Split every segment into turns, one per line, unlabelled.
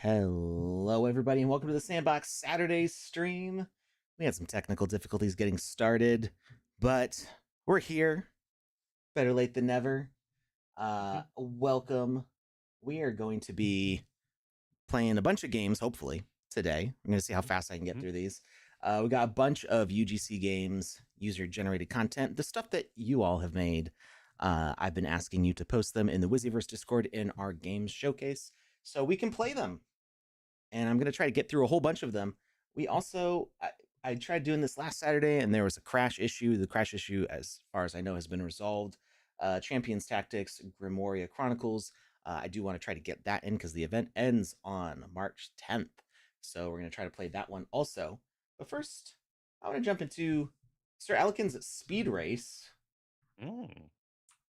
Hello, everybody, and welcome to the Sandbox Saturday stream. We had some technical difficulties getting started, but we're here. Better late than never. Welcome. We are going to be playing a bunch of games, hopefully, today. I'm going to see how fast I can get through these. We got a bunch of UGC games, user-generated content, the stuff that you all have made. I've been asking you to post them in the VoxEdit Discord in our games showcase so we can play them. And I'm going to try to get through a whole bunch of them. We also, I tried doing this last Saturday, and there was a crash issue. The crash issue, as far as I know, has been resolved. Champions Tactics, Grimoria Chronicles. I do want to try to get that in because the event ends on March 10th. So we're going to try to play that one also. But first, I want to jump into Sir Alekin's Speed Race.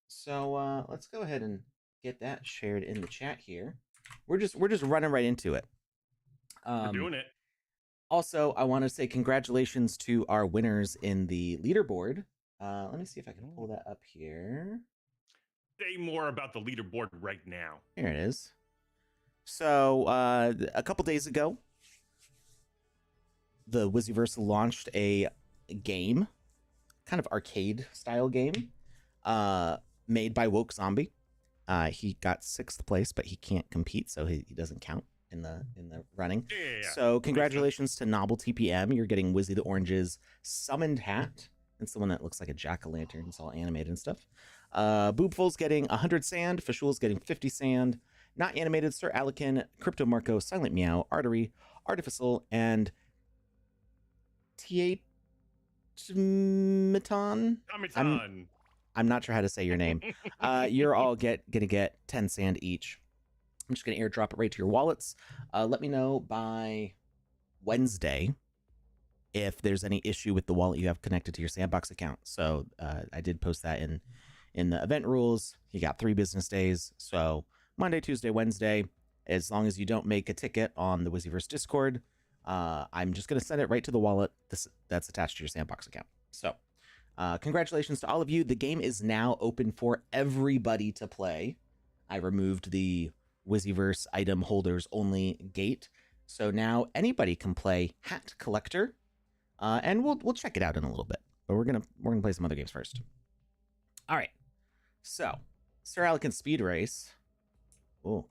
So let's go ahead and get that shared in the chat here. We're just running right into it.
We're doing it.
Also, I want to say congratulations to our winners in the leaderboard. Let me see if I can pull that up here.
Say more about the leaderboard right now.
Here it is. So, a couple days ago, the Wiziverse launched a game, kind of arcade-style game, made by Woke Zombie. He got 6th place, but he can't compete, so he doesn't count in the running.
Yeah.
So congratulations to Nobble TPM. You're getting Wizzy the Orange's summoned hat. It's the one that looks like a jack-o'-lantern. It's all animated and stuff. Boobful's getting 100 sand. Fashul's getting 50 sand. Not animated, Sir Alekin, Crypto Marco, Silent Meow, Artery, Artificial, and Tiameton. I'm not sure how to say your name. You're all gonna get 10 sand each. I'm just going to airdrop it right to your wallets. Let me know by Wednesday if there's any issue with the wallet you have connected to your Sandbox account. So I did post that in the event rules. You got 3 business days. So Monday, Tuesday, Wednesday, as long as you don't make a ticket on the Wiziverse Discord, I'm just going to send it right to the wallet that's attached to your Sandbox account. So congratulations to all of you. The game is now open for everybody to play. I removed the Wiziverse item holders only gate, so now anybody can play Hat Collector, and we'll check it out in a little bit. But we're gonna play some other games first. All right, so Sir Alekin's Speed Race. Oh,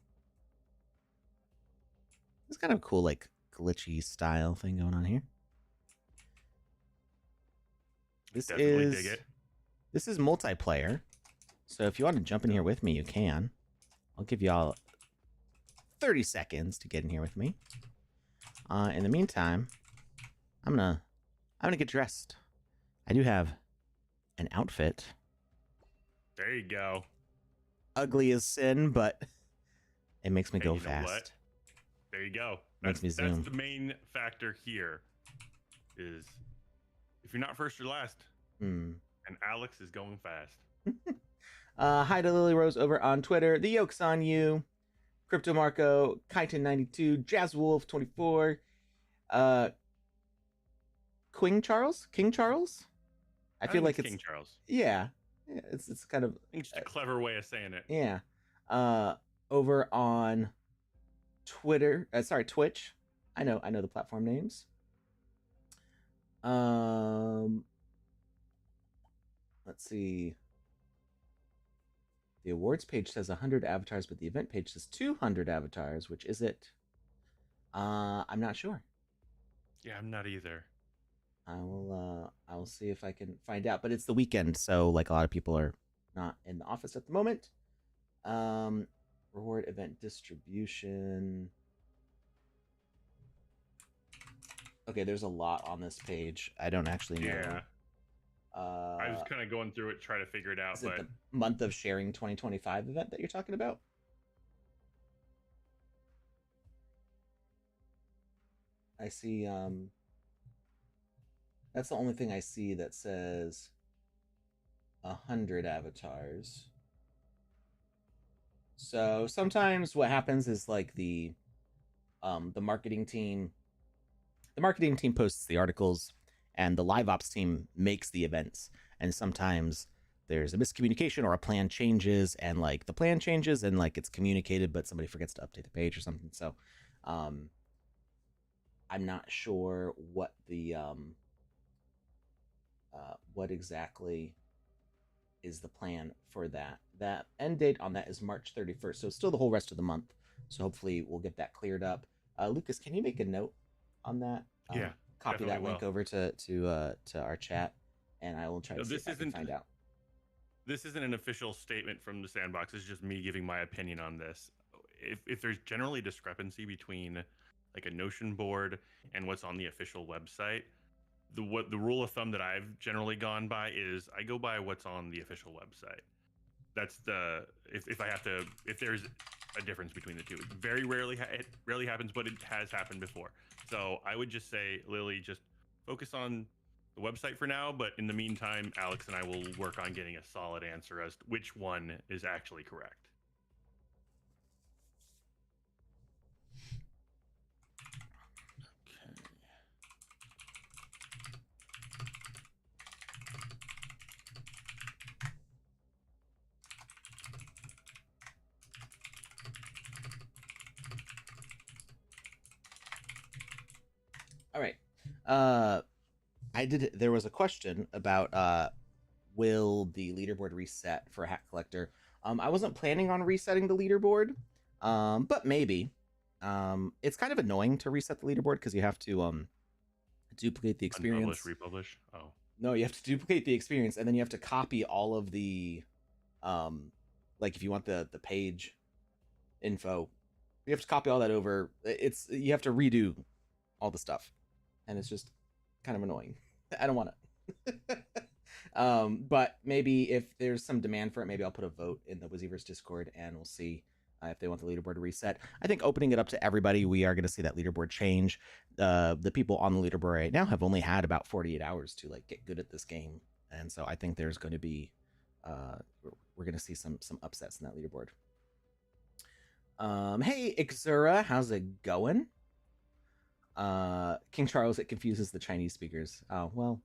it's kind of a cool, like glitchy style thing going on here. This is multiplayer, so if you want to jump in here with me, you can. I'll give y'all 30 seconds to get in here with me. In the meantime, I'm gonna get dressed. I do have an outfit.
There you go.
Ugly as sin, but it makes me go fast.
What? There you go.
Makes me zoom.
That's the main factor here. Is if you're not first, you're last. And Alex is going fast.
Hi to Lily Rose over on Twitter. The yoke's on you. Crypto Marco, Kaiton92, Jazz Wolf 24, King Charles. I feel like it's
King Charles.
Yeah, it's kind of.
It's just a clever way of saying it.
Yeah. Over on Twitter. Twitch. I know the platform names. Let's see. The awards page says 100 avatars, but the event page says 200 avatars. Which is it? I'm not sure.
Yeah, I'm not either.
I will see if I can find out. But it's the weekend, so like a lot of people are not in the office at the moment. Reward event distribution. Okay, there's a lot on this page. I don't actually know.
Yeah. I was kind of going through it, trying to figure it out.
Is it the Month of Sharing 2025 event that you're talking about? I see, that's the only thing I see that says 100 avatars. So sometimes what happens is like the marketing team posts the articles, and the live ops team makes the events. And sometimes there's a miscommunication or a plan changes, and like the plan changes and like it's communicated, but somebody forgets to update the page or something. So I'm not sure what the what exactly is the plan for that. That end date on that is March 31st, so it's still the whole rest of the month. So hopefully we'll get that cleared up. Lucas, can you make a note on that?
Yeah,
Copy that link over to our chat, and I will try to see if I can find out.
This isn't an official statement from the Sandbox. It's just me giving my opinion on this. If there's generally discrepancy between like a Notion board and what's on the official website, the rule of thumb that I've generally gone by is I go by what's on the official website. That's the if there's a difference between the two. It very rarely it rarely happens, but it has happened before. So I would just say, Lily, just focus on the website for now, but in the meantime, Alex and I will work on getting a solid answer as to which one is actually correct.
All right. There was a question about will the leaderboard reset for Hat Collector? I wasn't planning on resetting the leaderboard, but maybe. It's kind of annoying to reset the leaderboard because you have to duplicate the experience.
Unpublish, republish. Oh.
No, you have to duplicate the experience, and then you have to copy all of the like if you want the page info, you have to copy all that over. You have to redo all the stuff, and it's just kind of annoying. I don't want it. But maybe if there's some demand for it, maybe I'll put a vote in the Wizzyverse Discord, and we'll see if they want the leaderboard to reset. I think opening it up to everybody, we are going to see that leaderboard change. The people on the leaderboard right now have only had about 48 hours to like get good at this game, and so I think there's going to be we're going to see some upsets in that leaderboard. Hey Ixura, how's it going? King Charles, it confuses the Chinese speakers. Oh well,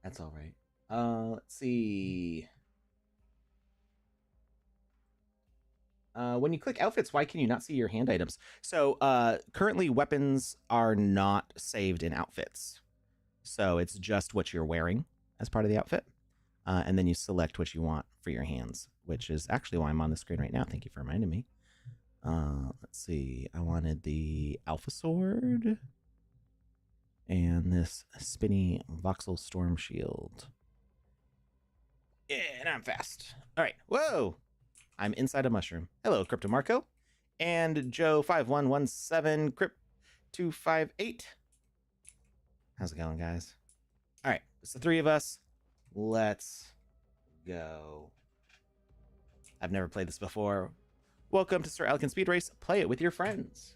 that's all right. Let's see. When you click outfits, why can you not see your hand items? So currently weapons are not saved in outfits. So it's just what you're wearing as part of the outfit. And then you select what you want for your hands, which is actually why I'm on the screen right now. Thank you for reminding me. Let's see. I wanted the Alpha Sword and this spinny Voxel Storm Shield. Yeah, and I'm fast. All right. Whoa. I'm inside a mushroom. Hello, Crypto Marco. And Joe5117, Crypt258. How's it going, guys? All right. It's the three of us. Let's go. I've never played this before. Welcome to Sir Alec Speed Race. Play it with your friends.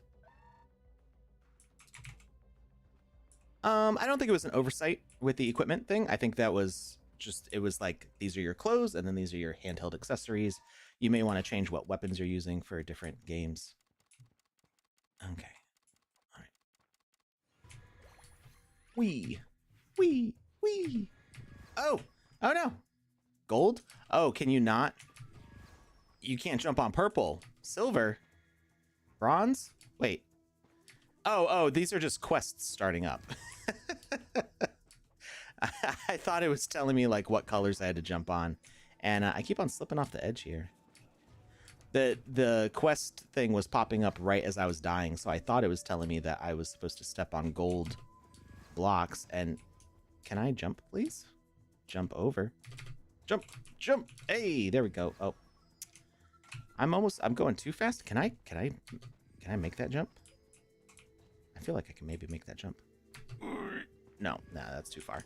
I don't think it was an oversight with the equipment thing. I think that was just, it was like, these are your clothes, and then these are your handheld accessories. You may want to change what weapons you're using for different games. Okay. All right. Wee. Oh no. Gold? Oh, can you not? You can't jump on purple. Silver? Bronze? Wait. Oh, these are just quests starting up. I thought it was telling me like what colors I had to jump on. And I keep on slipping off the edge here. The quest thing was popping up right as I was dying, so I thought it was telling me that I was supposed to step on gold blocks. And can I jump, please? Jump over. Jump. Hey, there we go. Oh. I'm going too fast. Can I make that jump? I feel like I can maybe make that jump. No, that's too far.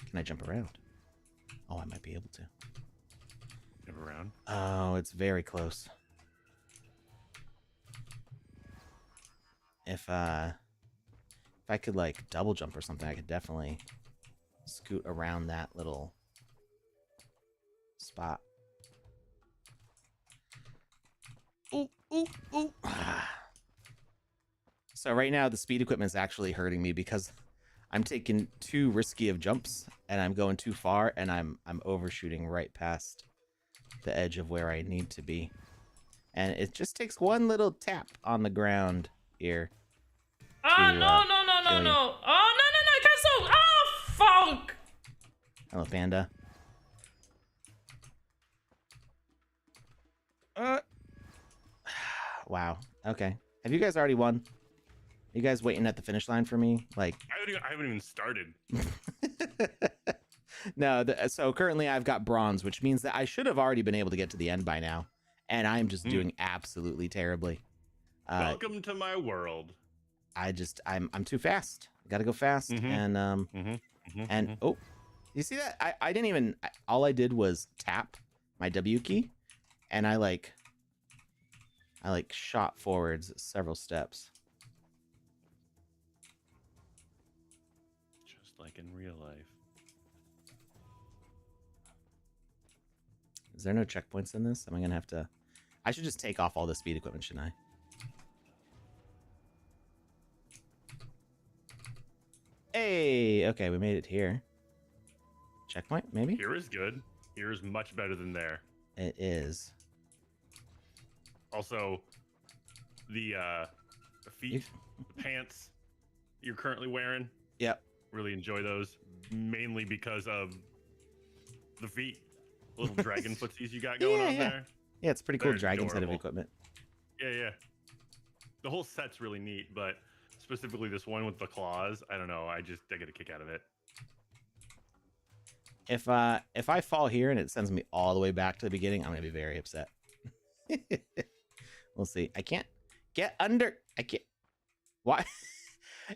Can I jump around? Oh, I might be able to.
Jump around?
Oh, it's very close. If I could like double jump or something, I could definitely scoot around that little spot. Ooh. So right now the speed equipment is actually hurting me because I'm taking too risky of jumps and I'm going too far, and I'm overshooting right past the edge of where I need to be. and it just takes one little tap on the ground here.
Oh, no. Oh, no, I can't so. Oh, fuck.
Hello, Panda. Wow. Okay. Have you guys already won? You guys waiting at the finish line for me? Like,
I haven't even started.
No. So currently I've got bronze, which means that I should have already been able to get to the end by now, and I'm just doing absolutely terribly.
Welcome to my world.
I'm too fast. I gotta go fast, and oh, you see that? I didn't even. All I did was tap my W key, and I shot forwards several steps.
Just like in real life.
Is there no checkpoints in this? Am I gonna have to? I should just take off all the speed equipment, shouldn't I? Hey, okay, we made it here. Checkpoint, maybe?
Here is good. Here is much better than there.
It is.
Also, the feet, the pants you're currently wearing.
Yep.
Really enjoy those, mainly because of the feet. Little dragon footsies you got going on there.
Yeah, it's pretty cool.
They're
Dragon set of
adorable.
equipment.
Yeah. The whole set's really neat, but specifically this one with the claws, I don't know. I get a kick out of it.
If I fall here and it sends me all the way back to the beginning, I'm gonna be very upset. We'll see. I can't get under. I can't. Why?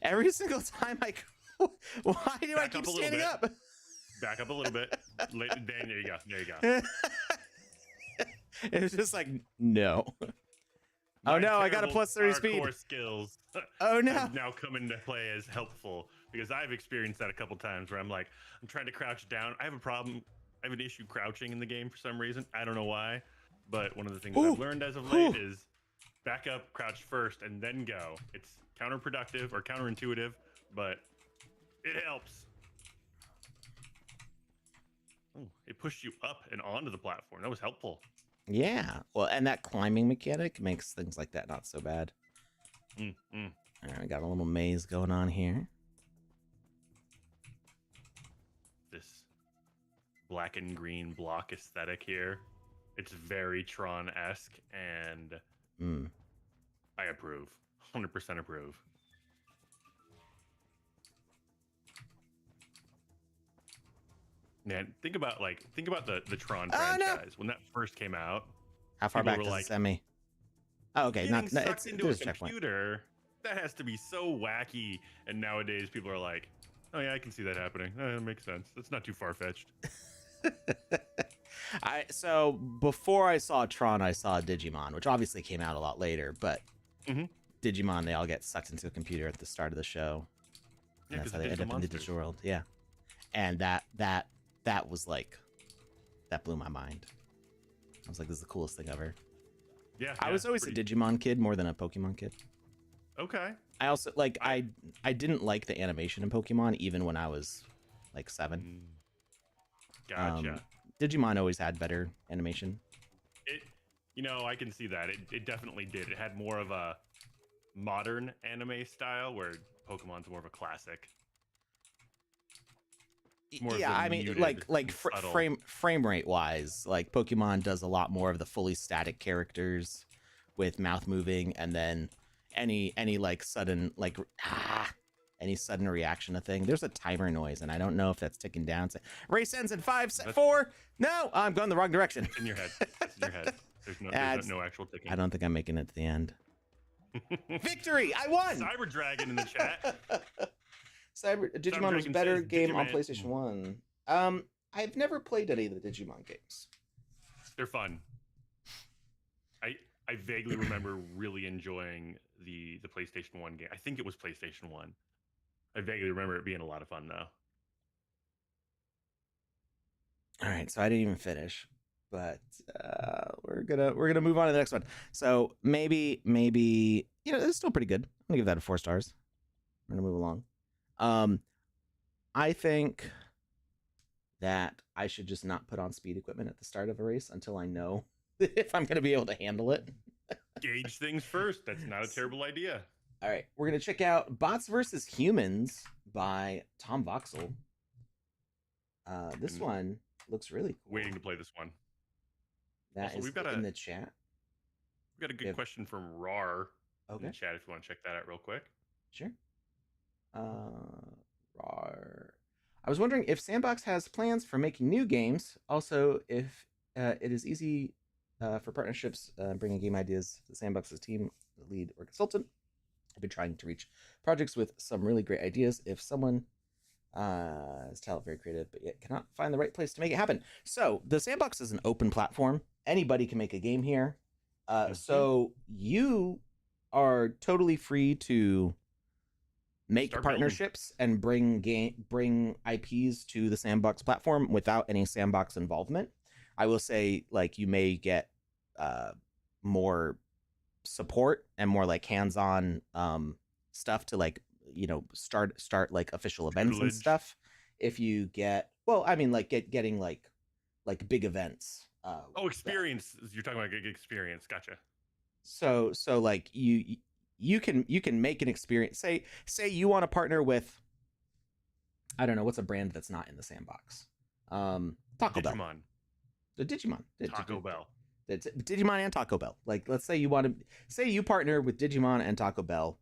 Every single time I go, why do I keep standing up?
Back up a little bit. There you go. There you go.
It was just like, no. Oh no, I got a plus 30 speed.
Skills.
Oh no.
Have now come into play as helpful because I've experienced that a couple times where I'm trying to crouch down. I have a problem. I have an issue crouching in the game for some reason. I don't know why, but one of the things I've learned as of late is back up, crouch first, and then go. It's counterproductive or counterintuitive, but it helps. Oh, it pushed you up and onto the platform. That was helpful.
Yeah. Well, and that climbing mechanic makes things like that not so bad. All right, we got a little maze going on here.
This black and green block aesthetic here. It's very Tron-esque, and I approve. 100% approve. Man, think about the Tron franchise when that first came out.
How far back does it send me? Oh, okay,
it's into a computer. That has to be so wacky. And nowadays, people are like, "Oh yeah, I can see that happening. That makes sense. That's not too far fetched."
So before I saw Tron, I saw Digimon, which obviously came out a lot later. But Digimon, they all get sucked into a computer at the start of the show. Yeah, that's how they end up in the digital world. Yeah, and that was like, that blew my mind. I was like, this is the coolest thing ever.
Yeah,
I was always a Digimon kid more than a Pokemon kid.
Okay.
I also like I didn't like the animation in Pokemon even when I was like 7.
Gotcha.
Digimon always had better animation.
I can see that. It definitely did. It had more of a modern anime style, where Pokemon's more of a classic.
Yeah, I mean, like frame rate wise, like Pokemon does a lot more of the fully static characters with mouth moving, and then any like sudden any sudden reaction to thing. There's a timer noise, and I don't know if that's ticking down. Race ends in 5, 4. No, I'm going the wrong direction.
It's in your head. It's in your head. There's no actual ticking.
I don't think I'm making it to the end. Victory! I won.
Cyber Dragon in the chat.
Digimon was a better game on PlayStation 1. I've never played any of the Digimon games.
They're fun. I vaguely remember really enjoying the PlayStation 1 game. I think it was PlayStation 1. I vaguely remember it being a lot of fun though.
All right, so I didn't even finish, but we're gonna move on to the next one. So maybe it's still pretty good. I'm gonna give that a 4 stars. We're gonna move along. I think that I should just not put on speed equipment at the start of a race until I know if I'm going to be able to handle it.
Gauge things first. That's not a terrible idea.
All right, we're gonna check out Bots vs. Humans by Tom Voxel. This one looks really cool.
Waiting to play this one.
That also, is in the chat.
We've got a good question from Rar in the chat if you want to check that out real quick.
Sure. Rar. I was wondering if Sandbox has plans for making new games. Also, if it is easy for partnerships bringing game ideas to Sandbox's team, lead or consultant. I've been trying to reach projects with some really great ideas. If someone is talent, very creative, but yet cannot find the right place to make it happen. So the Sandbox is an open platform. Anybody can make a game here. So you are totally free to make partnerships and bring IPs to the Sandbox platform without any Sandbox involvement. I will say, like, you may get more support and more like hands-on stuff to, like, you know, start like official events and stuff. If you get, well, I mean, like getting like big events.
Experience. You're talking about experience. Gotcha.
So like you can make an experience. Say you want to partner with, I don't know, what's a brand that's not in the Sandbox? Taco Bell. The Digimon.
Taco Bell.
Digimon and Taco Bell. Like, let's say you partner with Digimon and Taco Bell.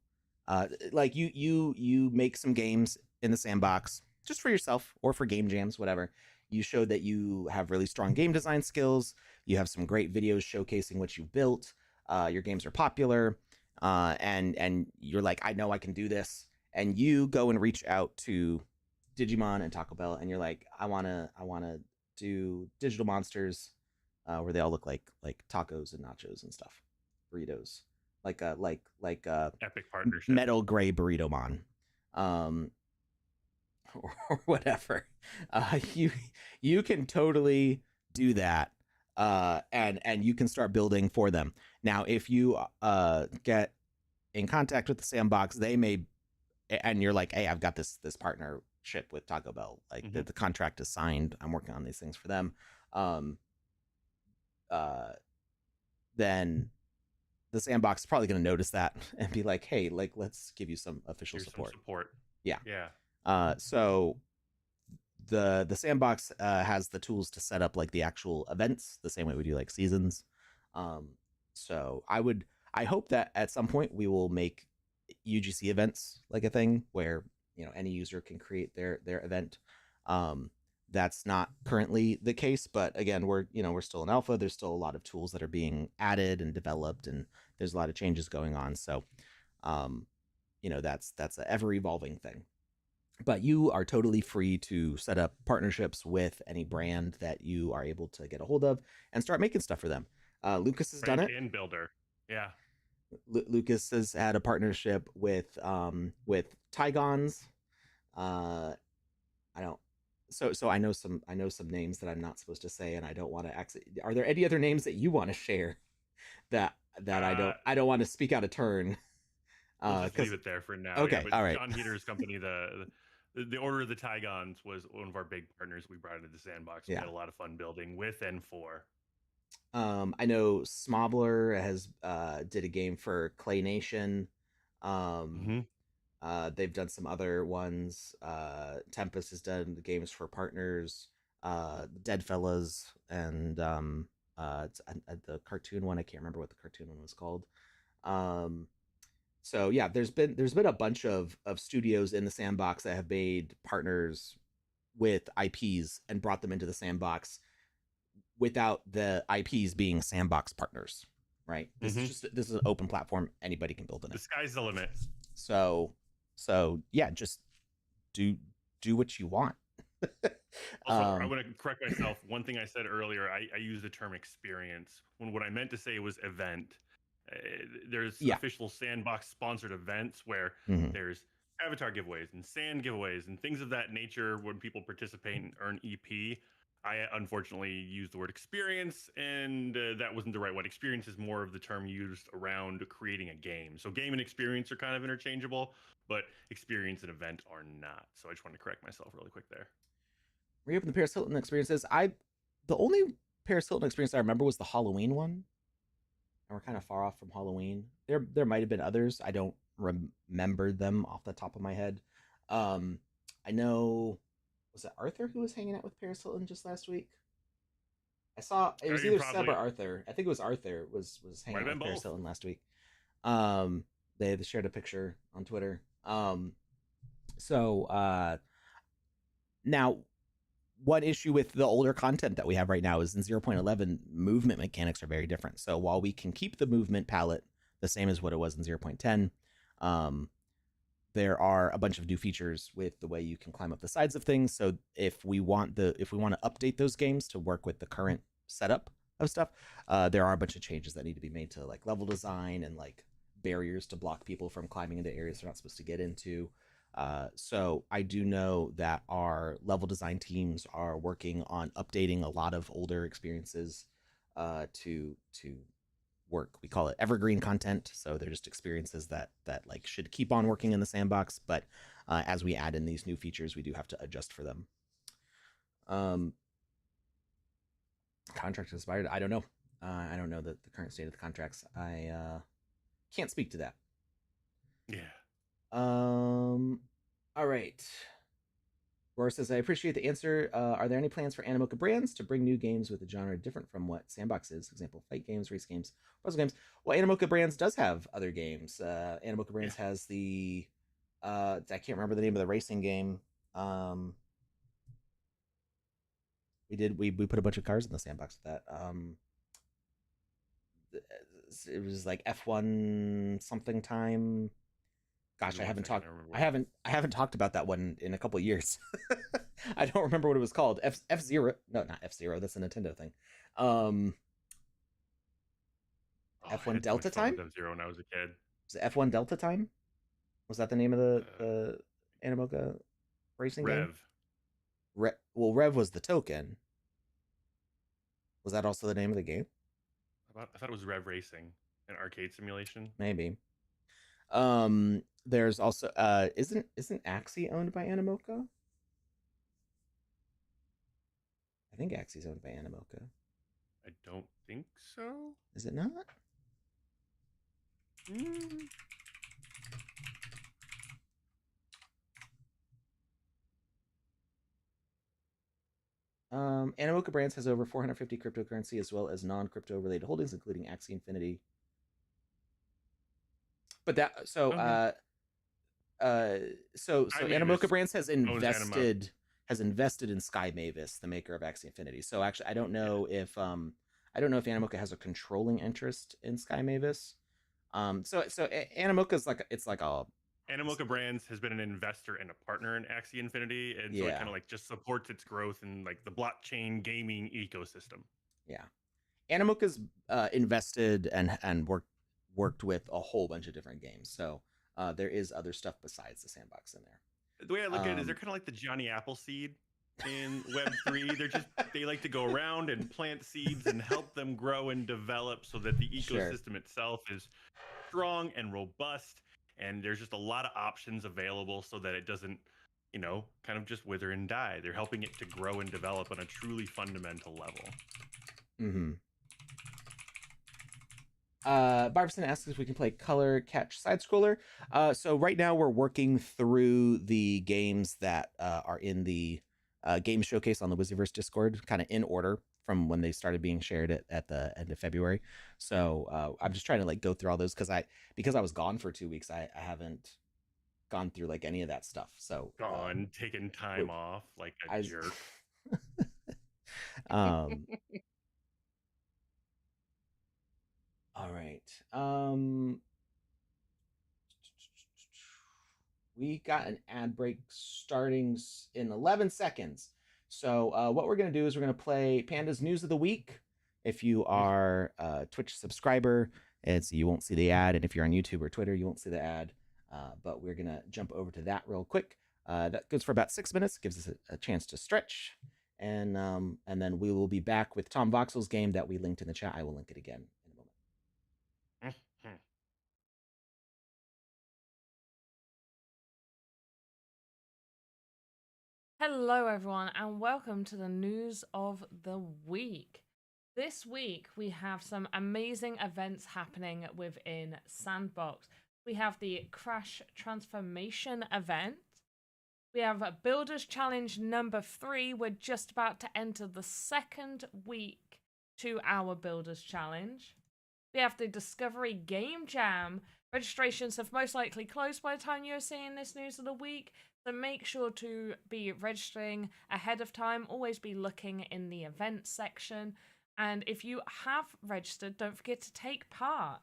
Like you make some games in the Sandbox just for yourself or for game jams, whatever. You show that you have really strong game design skills. You have some great videos showcasing what you've built. Your games are popular, and you're like, I know I can do this. And you go and reach out to Digimon and Taco Bell, and you're like, I wanna do digital monsters, where they all look like tacos and nachos and stuff, burritos, like
epic partnership,
metal gray burrito mon, or whatever. You can totally do that, and you can start building for them. Now, if you get in contact with the Sandbox, they may, and you're like, hey, I've got this partnership with Taco Bell, like the contract is signed, I'm working on these things for them. Then the Sandbox is probably going to notice that and be like, hey, like, let's give you some official support. Yeah. So the Sandbox has the tools to set up like the actual events the same way we do like seasons. So I hope that at some point we will make UGC events like a thing where, you know, any user can create their event. That's not currently the case, but again, we're still in alpha. There's still a lot of tools that are being added and developed, and there's a lot of changes going on. So, that's an ever evolving thing. But you are totally free to set up partnerships with any brand that you are able to get a hold of and start making stuff for them. Lucas has done it.
And builder, yeah.
Lucas has had a partnership with Tygons. So I know some names that I'm not supposed to say, and I don't want to are there any other names that you want to share that I don't want to speak out of turn?
We'll just leave it there for now.
Okay, all right.
John Heater's company, the Order of the Tygons, was one of our big partners we brought into the Sandbox. We had a lot of fun building with and for.
I know Smobler has did a game for Clay Nation. They've done some other ones. Tempest has done the games for partners, Dead Fellas, and it's the cartoon one. I can't remember what the cartoon one was called. So yeah, there's been a bunch of studios in the Sandbox that have made partners with IPs and brought them into the Sandbox without the IPs being Sandbox partners, right? This is an open platform. Anybody can build in it.
The sky's the limit.
So yeah, just do what you want.
Also, I want to correct myself. One thing I said earlier, I used the term experience when what I meant to say was event. There's official Sandbox sponsored events where there's avatar giveaways and sand giveaways and things of that nature when people participate and earn EP. I unfortunately used the word experience, and that wasn't the right one. Experience is more of the term used around creating a game. So game and experience are kind of interchangeable, but experience and event are not. So I just wanted to correct myself really quick there.
Reopen the Paris Hilton experiences. The only Paris Hilton experience I remember was the Halloween one. and we're kind of far off from Halloween. There might have been others. I don't remember them off the top of my head. I know, was it Arthur who was hanging out with Paris Hilton just last week? I saw it was
You
either Seb
probably
or Arthur. I think it was Arthur was
might
hanging
have
out
been
with Paris
both.
Hilton last week. They shared a picture on Twitter. So now one issue with the older content that we have right now is in 0.11 movement mechanics are very different. So while we can keep the movement palette the same as what it was in 0.10, there are a bunch of new features with the way you can climb up the sides of things. So if we want to update those games to work with the current setup of stuff, there are a bunch of changes that need to be made to like level design and like barriers to block people from climbing into areas they're not supposed to get into. So I do know that our level design teams are working on updating a lot of older experiences to work. We call it evergreen content, so they're just experiences that like should keep on working in the sandbox, but as we add in these new features, we do have to adjust for them. Contract expired. I don't know. I don't know the current state of the contracts. I can't speak to that.
Yeah.
All right. Roar says, I appreciate the answer. Are there any plans for Animoca Brands to bring new games with a genre different from what Sandbox is? For example, fight games, race games, puzzle games. Well, Animoca Brands does have other games. Animoca Brands has the I can't remember the name of the racing game. We put a bunch of cars in the sandbox with that. It was like F1 something time. Gosh, I haven't talked about that one in a couple of years. I don't remember what it was called. F-Zero. No, not F-Zero. That's a Nintendo thing. F1 Delta Time?
F-Zero when I was a kid.
Was it F1 Delta Time? Was that the name of the Animoca racing game? Well, Rev was the token. Was that also the name of the game?
I thought it was Rev Racing, an arcade simulation.
Maybe. There's also isn't Axie owned by Animoca? I think Axie's owned by Animoca.
I don't think so.
Is it not? Animoca Brands has over 450 cryptocurrency as well as non-crypto related holdings, including Axie Infinity. But that so Animoca Brands has invested in Sky Mavis, the maker of Axie Infinity. So actually, I don't know if Animoca has a controlling interest in Sky Mavis. So Animoca's like a
Animoca Brands has been an investor and a partner in Axie Infinity, and so it kind of like just supports its growth in like the blockchain gaming ecosystem.
Yeah, Animoca's invested and worked with a whole bunch of different games. So there is other stuff besides the sandbox in there.
The way I look at it is they're kind of like the Johnny Appleseed in Web3. They like to go around and plant seeds and help them grow and develop so that the ecosystem itself is strong and robust. And there's just a lot of options available so that it doesn't, kind of just wither and die. They're helping it to grow and develop on a truly fundamental level.
Mm-hmm. Barbson asks if we can play color catch side scroller. So right now we're working through the games that are in the game showcase on the Wizardverse Discord, kind of in order from when they started being shared at the end of February. So I'm just trying to like go through all those because I was gone for 2 weeks. I haven't gone through like any of that stuff. So
taking time off like a jerk.
All right. We got an ad break starting in 11 seconds. So what we're going to do is we're going to play Panda's News of the Week. If you are a Twitch subscriber, you won't see the ad. And if you're on YouTube or Twitter, you won't see the ad. But we're going to jump over to that real quick. That goes for about 6 minutes, gives us a chance to stretch. And then we will be back with Tom Voxel's game that we linked in the chat. I will link it again in a moment.
Hello, everyone, and welcome to the News of the Week. this week we have some amazing events happening within Sandbox. We have the Crash Transformation event. We have a Builders Challenge number 3. We're just about to enter the second week to our Builders Challenge. We have the Discovery Game Jam. Registrations have most likely closed by the time you're seeing this news of the week, so make sure to be registering ahead of time. Always be looking in the events section. And if you have registered, don't forget to take part.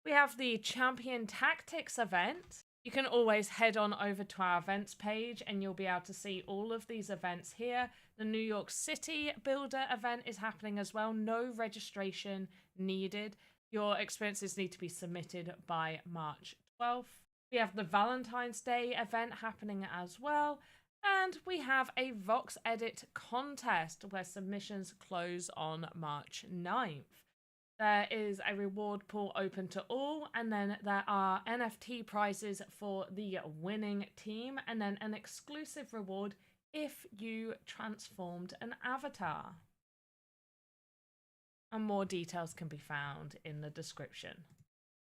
We have the Champion Tactics event. You can always head on over to our events page and you'll be able to see all of these events here. The New York City Builder event is happening as well. No registration needed. Your experiences need to be submitted by March 12th. We have the Valentine's Day event happening as well. And we have a VoxEdit contest where submissions close on March 9th. There is a reward pool open to all, and then there are NFT prizes for the winning team, and then an exclusive reward if you transformed an avatar. And more details can be found in the description.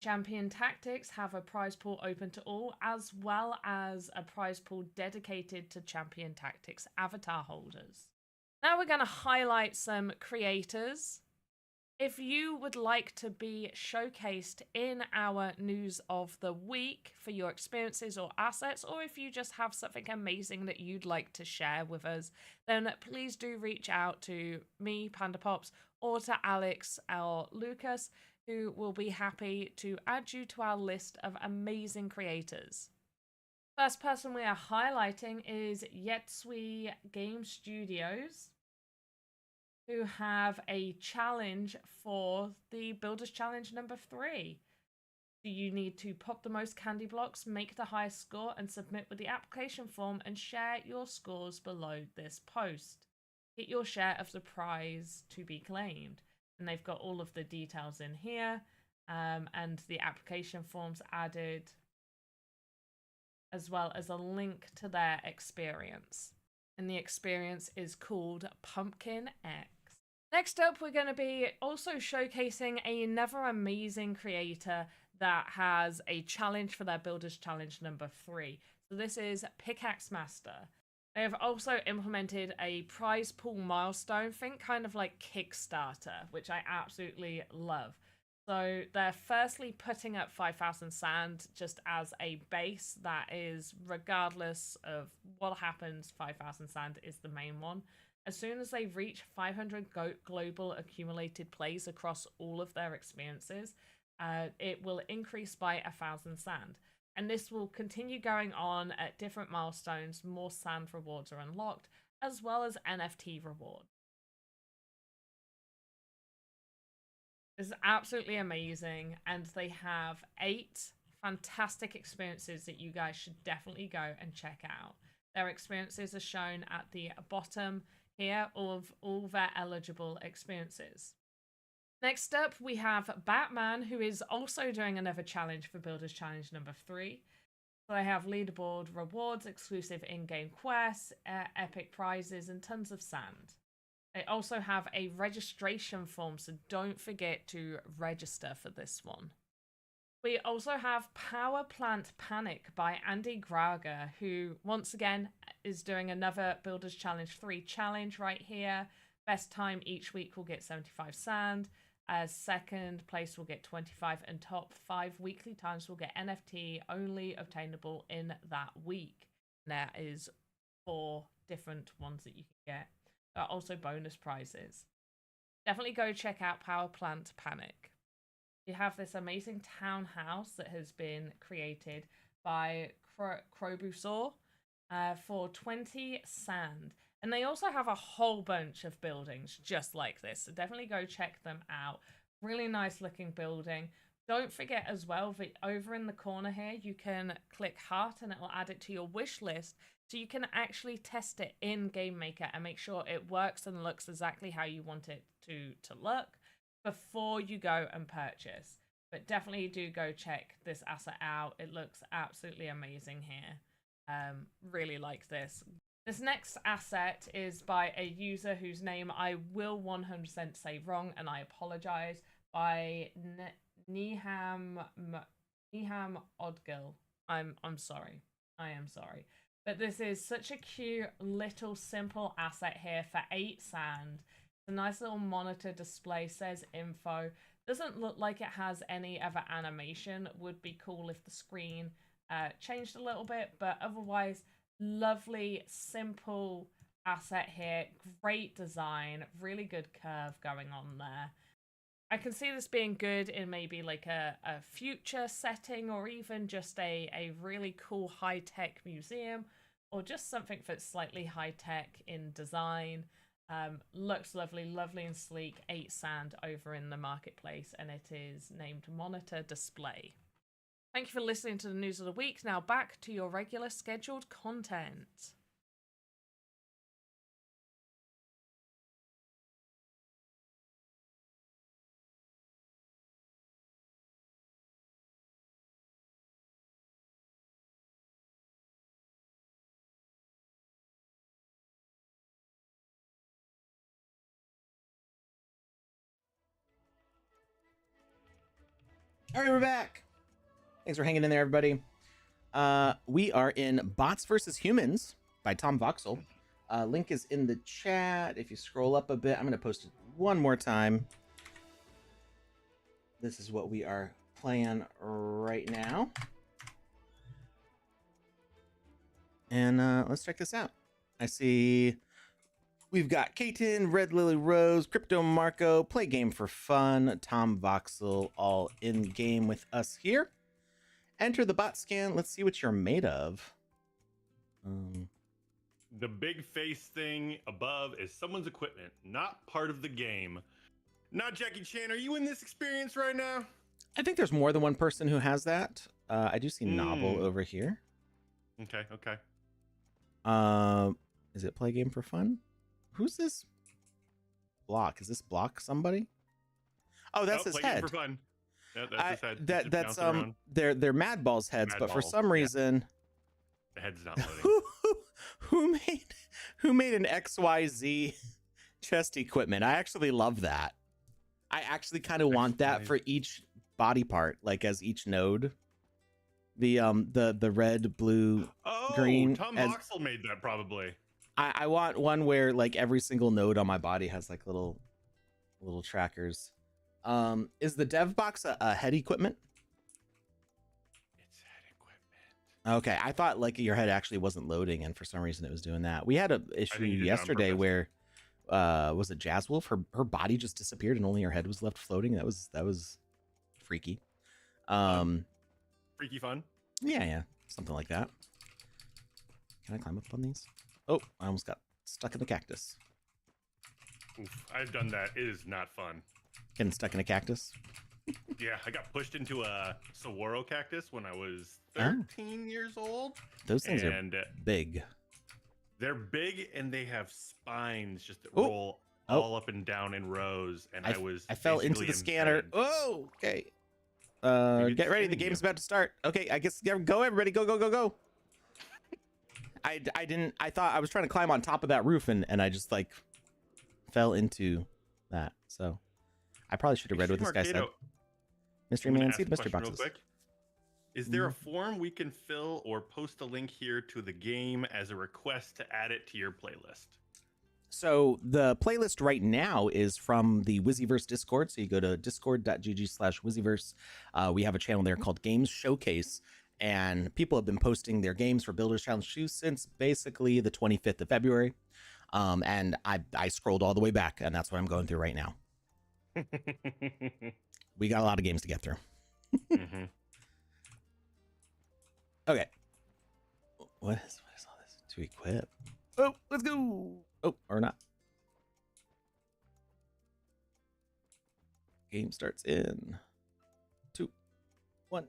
Champion Tactics have a prize pool open to all, as well as a prize pool dedicated to Champion Tactics avatar holders. Now we're going to highlight some creators. If you would like to be showcased in our news of the week for your experiences or assets, or if you just have something amazing that you'd like to share with us, then please do reach out to me, Panda Pops, or to Alex or Lucas, who will be happy to add you to our list of amazing creators. First person we are highlighting is Yetsui Game Studios, who have a challenge for the Builders Challenge number 3. So you need to pop the most candy blocks, make the highest score, and submit with the application form and share your scores below this post. Get your share of the prize to be claimed. And they've got all of the details in here, and the application forms added, as well as a link to their experience. And the experience is called Pumpkin X. Next up, we're going to be also showcasing another amazing creator that has a challenge for their Builders Challenge number 3. So this is Pickaxe Master. They have also implemented a prize pool milestone, think kind of like Kickstarter, which I absolutely love. So they're firstly putting up 5,000 sand just as a base that is, regardless of what happens, 5,000 sand is the main one. As soon as they reach 500 global accumulated plays across all of their experiences, it will increase by 1,000 sand. And this will continue going on at different milestones. More sand rewards are unlocked, as well as NFT rewards. This is absolutely amazing, and they have 8 fantastic experiences that you guys should definitely go and check out. Their experiences are shown at the bottom here of all their eligible experiences. Next up, we have Batman, who is also doing another challenge for Builders Challenge number 3. So they have leaderboard rewards, exclusive in-game quests, epic prizes, and tons of sand. They also have a registration form, so don't forget to register for this one. We also have Power Plant Panic by Andy Graga, who once again is doing another Builders Challenge 3 challenge right here. Best time each week will get 75 sand. As second place will get 25, and top 5 weekly times will get NFT only obtainable in that week. And there is 4 different ones that you can get. There are also bonus prizes. Definitely go check out Power Plant Panic. You have this amazing townhouse that has been created by Crobusaur for 20 sand. And they also have a whole bunch of buildings just like this. So definitely go check them out. Really nice looking building. Don't forget as well that over in the corner here, you can click heart and it will add it to your wish list. So you can actually test it in Game Maker and make sure it works and looks exactly how you want it to look before you go and purchase. But definitely do go check this asset out. It looks absolutely amazing here. Really like this. This next asset is by a user whose name I will 100% say wrong, and I apologize, by Niham Odgil. I'm sorry. I am sorry. But this is such a cute little simple asset here for 8 sand. It's a nice little monitor display, says info. Doesn't look like it has any other animation. Would be cool if the screen changed a little bit, but otherwise, lovely, simple asset here. Great design, really good curve going on there. I can see this being good in maybe like a future setting, or even just a really cool high-tech museum, or just something that's slightly high-tech in design. Looks lovely, lovely and sleek. 8 sand over in the marketplace, and it is named Monitor Display. Thank you for listening to the news of the week. Now back to your regular scheduled content.
All right, we're back. Thanks for hanging in there, everybody. We are in Bots vs. Humans by Tom Voxel. Link is in the chat. If you scroll up a bit, I'm going to post it one more time. This is what we are playing right now. And let's check this out. I see we've got Katen, Red Lily Rose, Crypto Marco, Play Game for Fun, Tom Voxel, all in game with us here. Enter the bot scan. Let's see what you're made of.
The big face thing above is someone's equipment, not part of the game. Not Jackie Chan. Are you in this experience right now?
I think there's more than one person who has that. I do see Novel over here.
Okay.
Is it Play Game for Fun? Who's this? Block. Is this Block somebody? Oh, that's his
Play
head.
Game for Fun. Yeah, that's his head.
That's they're Mad Balls heads, but for some reason
the head's not loading.
who made an XYZ chest equipment? I actually love that. I actually kind of want that for each body part, like as each node. The red, blue, green.
Tom Voxel made that probably.
I want one where like every single node on my body has like little trackers. Is the dev box a head equipment?
It's head equipment.
Okay, I thought like your head actually wasn't loading, and for some reason it was doing that. We had an issue yesterday where was it Jazzwolf? Her body just disappeared and only her head was left floating. That was freaky.
Freaky fun.
Yeah, something like that. Can I climb up on these? Oh, I almost got stuck in the cactus.
Oof, I've done that. It is not fun.
Getting stuck in a cactus?
Yeah, I got pushed into a saguaro cactus when I was 13 years old.
Those things are big.
They're big and they have spines just that roll all up and down in rows. And I fell into the scanner.
Oh, okay. Get ready. The game's about to start. Okay, I guess go everybody. Go. I thought I was trying to climb on top of that roof and I just like fell into that. So I probably should have read what this guy said. Mystery Man, see the mystery boxes.
Is there a form we can fill or post a link here to the game as a request to add it to your playlist?
So the playlist right now is from the Wizzyverse Discord. So you go to discord.gg/Wizzyverse. We have a channel there called Games Showcase. And people have been posting their games for Builders Challenge 2 since basically the 25th of February. And I scrolled all the way back, and that's what I'm going through right now. We got a lot of games to get through.
Mm-hmm.
Okay. What is all this? To equip. Oh, let's go. Oh, or not. Game starts in 2, 1.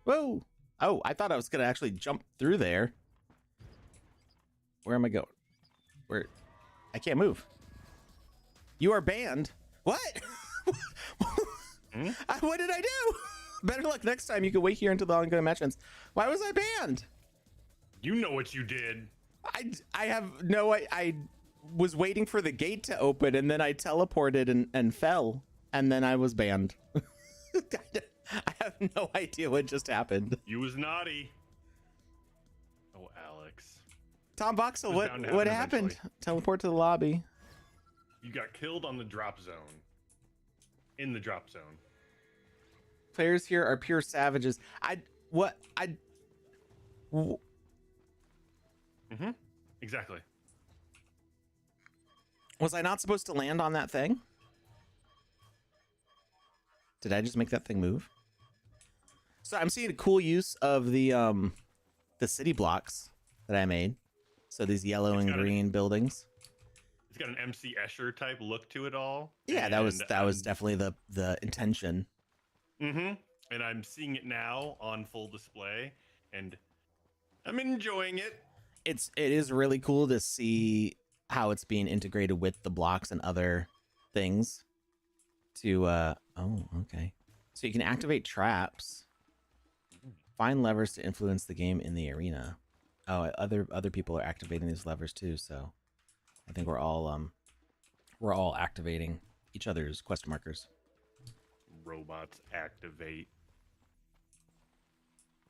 Whoa. Oh, I thought I was going to actually jump through there. Where am I going? Where? I can't move. You are banned. What? What did I do? Better luck next time. You can wait here until the ongoing match ends. Why was I banned?
You know what you did.
I have no, I was waiting for the gate to open and then I teleported and fell and then I was banned. I have no idea what just happened.
You was naughty. Oh, Alex.
Tom Voxel, what happened? Teleport to the lobby.
You got killed on the drop zone. In the drop zone.
Players here are pure savages.
Exactly.
Was I not supposed to land on that thing? Did I just make that thing move? So I'm seeing a cool use of the city blocks that I made. So these yellow and green buildings.
It's got an MC Escher type look to it all.
Yeah, that was definitely the intention.
Mm-hmm. And I'm seeing it now on full display, and I'm enjoying it.
It is really cool to see how it's being integrated with the blocks and other things. To okay. So you can activate traps. Find levers to influence the game in the arena. Oh, other people are activating these levers too, so I think we're all activating each other's quest markers.
Robots activate.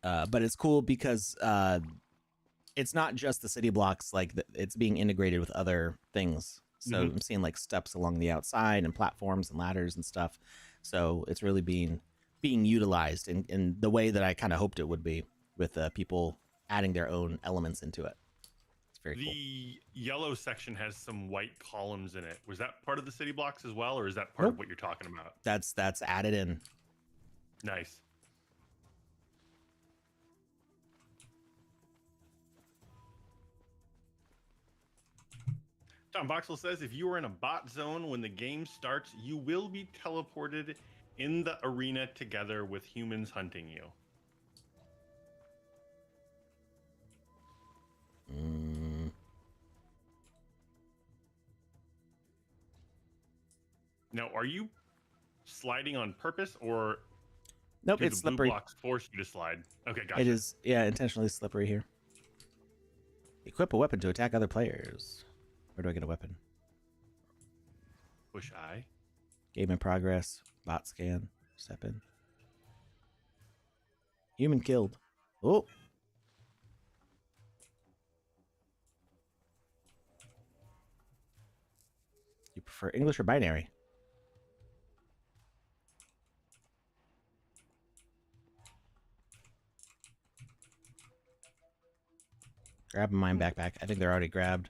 But it's cool because it's not just the city blocks, like it's being integrated with other things. So I'm seeing like steps along the outside and platforms and ladders and stuff. So it's really being utilized in the way that I kind of hoped it would be, with people adding their own elements into it. It's very cool.
The yellow section has some white columns in it. Was that part of the city blocks as well, or is that part of what you're talking about?
That's added in.
Nice. Tom Boxel says, if you are in a bot zone when the game starts, you will be teleported in the arena together with humans hunting you. Now, are you sliding on purpose, or
nope,
do
it's
the blue
slippery.
blocks force you to slide? Okay, gotcha.
It is, yeah, intentionally slippery here. Equip a weapon to attack other players. Where do I get a weapon?
Push I.
Game in progress. Bot scan. Step in. Human killed. Oh. You prefer English or binary? Grab mine backpack. I think they're already grabbed.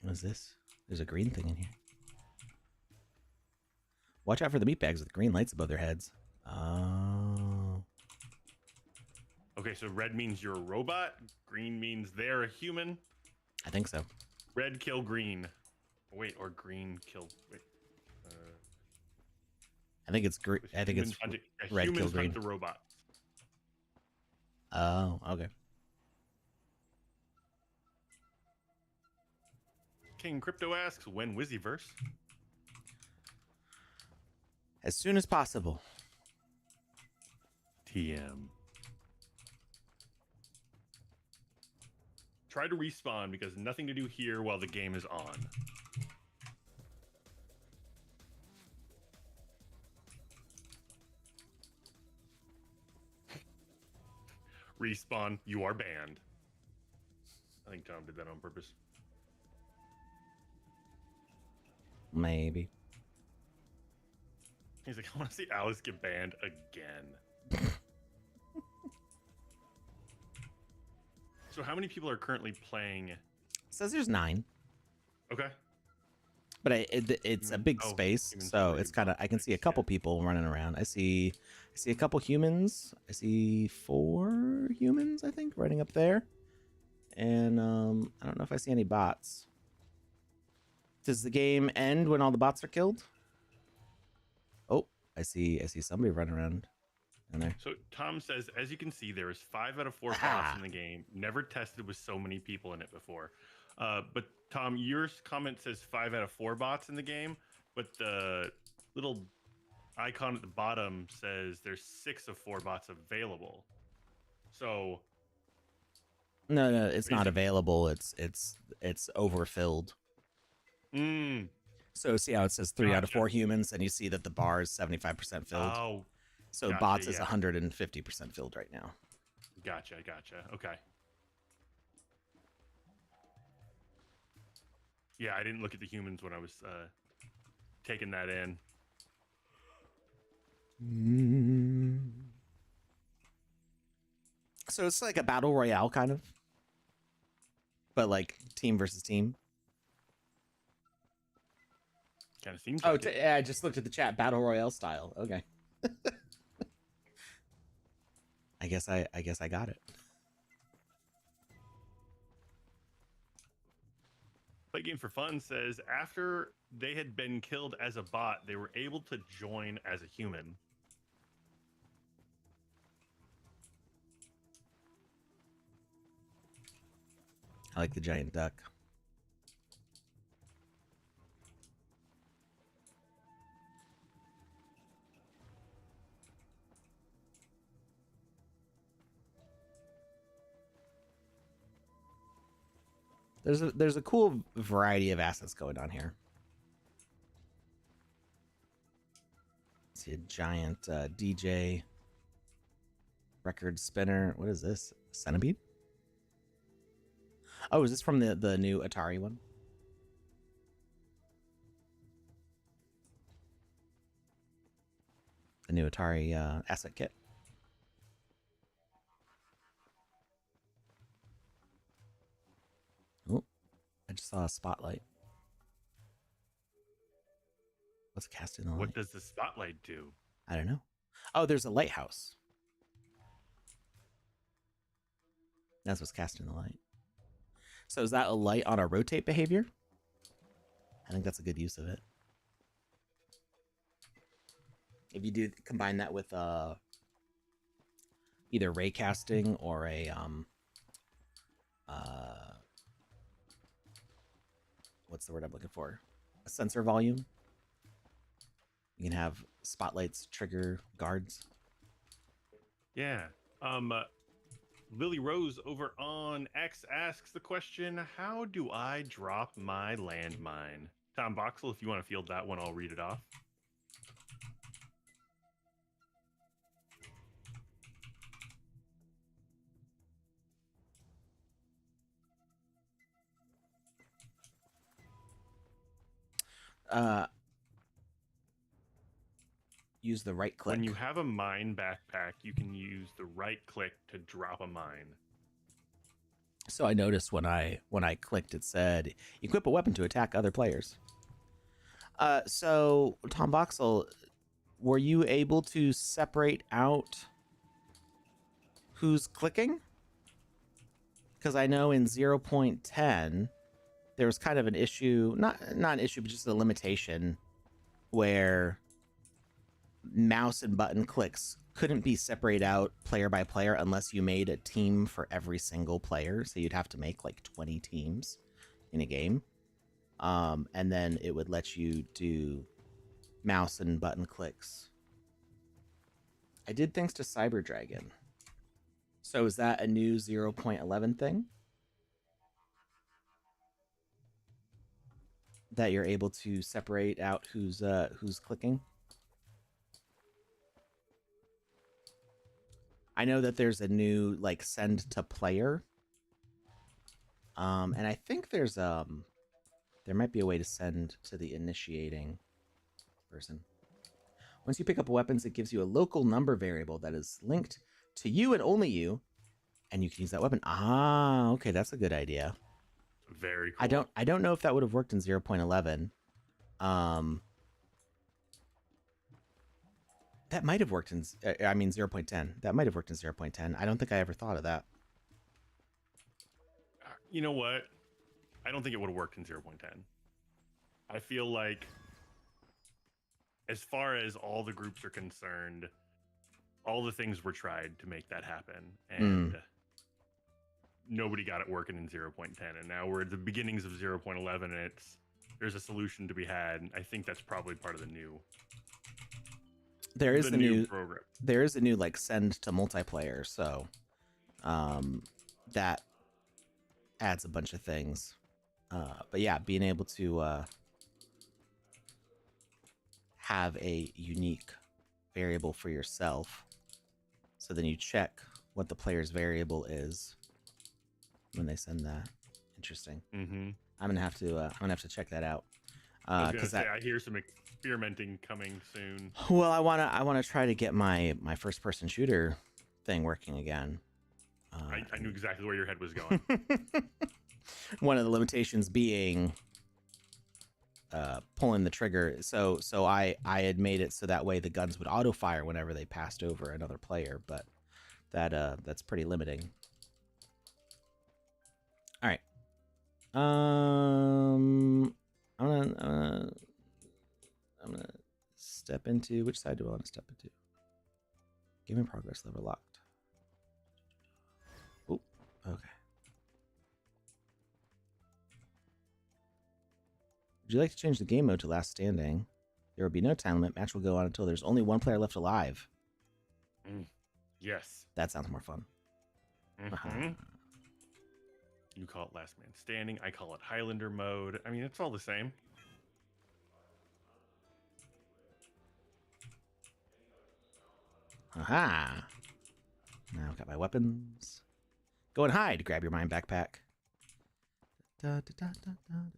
What is this? There's a green thing in here. Watch out for the meat bags with green lights above their heads. Oh.
Okay, so red means you're a robot. Green means they're a human.
I think so.
Red kill green. Wait, or green kill. Wait.
I think it's green. I think it's red kill
humans
green.
hunt the robot.
Oh, okay.
King Crypto asks, when Wizzyverse?
As soon as possible.
TM. Try to respawn because nothing to do here while the game is on. Respawn, you are banned. I think Tom did that on purpose.
Maybe.
He's like, I want to see Alice get banned again. So how many people are currently playing?
It says there's 9.
Okay.
But it's a big space, so it's kind of, I can see a couple people running around. I see a couple humans. I see 4 humans, I think, running up there. And I don't know if I see any bots. Does the game end when all the bots are killed? Oh, I see somebody running around in there.
So Tom says, as you can see, there is 5 out of 4 bots in the game. Never tested with so many people in it before. But Tom, your comment says 5 out of 4 bots in the game, but the little icon at the bottom says there's 6 of 4 bots available. So
No, it's not available. It's overfilled. So see how it says 3 out of 4 humans, and you see that the bar is 75% filled.
Oh,
so
gotcha,
bots is 150% filled right now.
Gotcha. Okay. Yeah, I didn't look at the humans when I was taking that in.
So it's like a battle royale kind of, but like team versus team.
Kind of seems.
Oh,
like
I just looked at the chat. Battle royale style. Okay. I guess I got it.
Play Game for Fun says after they had been killed as a bot, they were able to join as a human.
I like the giant duck. There's a cool variety of assets going on here. See a giant DJ record spinner. What is this? Centipede? Oh, is this from the new Atari one? The new Atari asset kit. Oh, I just saw a spotlight. What's casting the light?
What does the spotlight do?
I don't know. Oh, there's a lighthouse. That's what's casting the light. So is that a light on a rotate behavior? I think that's a good use of it. If you do combine that with either ray casting or a what's the word I'm looking for? A sensor volume. You can have spotlights trigger guards.
Yeah. Lily Rose over on X asks the question, how do I drop my landmine? Tom Boxel, if you want to field that one, I'll read it off.
Use the right click.
When you have a mine backpack, you can use the right click to drop a mine.
So I noticed when I clicked, it said equip a weapon to attack other players. So Tom Boxel, were you able to separate out who's clicking? Because I know in 0.10 there was kind of an issue, not an issue, but just a limitation where mouse and button clicks couldn't be separated out player by player unless you made a team for every single player. So you'd have to make like 20 teams in a game. And then it would let you do mouse and button clicks. I did thanks to Cyber Dragon. So is that a new 0.11 thing? That you're able to separate out who's clicking? I know that there's a new like send to player. And I think there's there might be a way to send to the initiating person. Once you pick up weapons, it gives you a local number variable that is linked to you and only you, and you can use that weapon. Ah, okay, that's a good idea.
Very cool.
I don't know if that would have worked in 0.11. That might have worked in 0.10. That might have worked in 0.10. I don't think I ever thought of that.
You know what? I don't think it would have worked in 0.10. I feel like as far as all the groups are concerned, all the things were tried to make that happen, and nobody got it working in 0.10. And now we're at the beginnings of 0.11, and there's a solution to be had. I think that's probably part of the new
there is the new
program.
There is a new like send to multiplayer, so that adds a bunch of things. But yeah, being able to have a unique variable for yourself, so then you check what the player's variable is when they send that. Interesting.
Mm-hmm.
I'm gonna have to check that out.
I hear some experimenting coming soon.
Well, I wanna try to get my first person shooter thing working again.
I knew exactly where your head was going.
One of the limitations being pulling the trigger. So I had made it so that way the guns would auto fire whenever they passed over another player, but that's pretty limiting. All right. I'm gonna step into, which side do I want to step into? Game in progress, lever locked. Oh, okay. Would you like to change the game mode to last standing? There will be no time limit. Match will go on until there's only one player left alive.
Yes.
That sounds more fun.
Mm-hmm. You call it last man standing. I call it Highlander mode. I mean, it's all the same.
Aha! Now I've got my weapons. Go and hide. Grab your mine backpack. Da, da, da, da,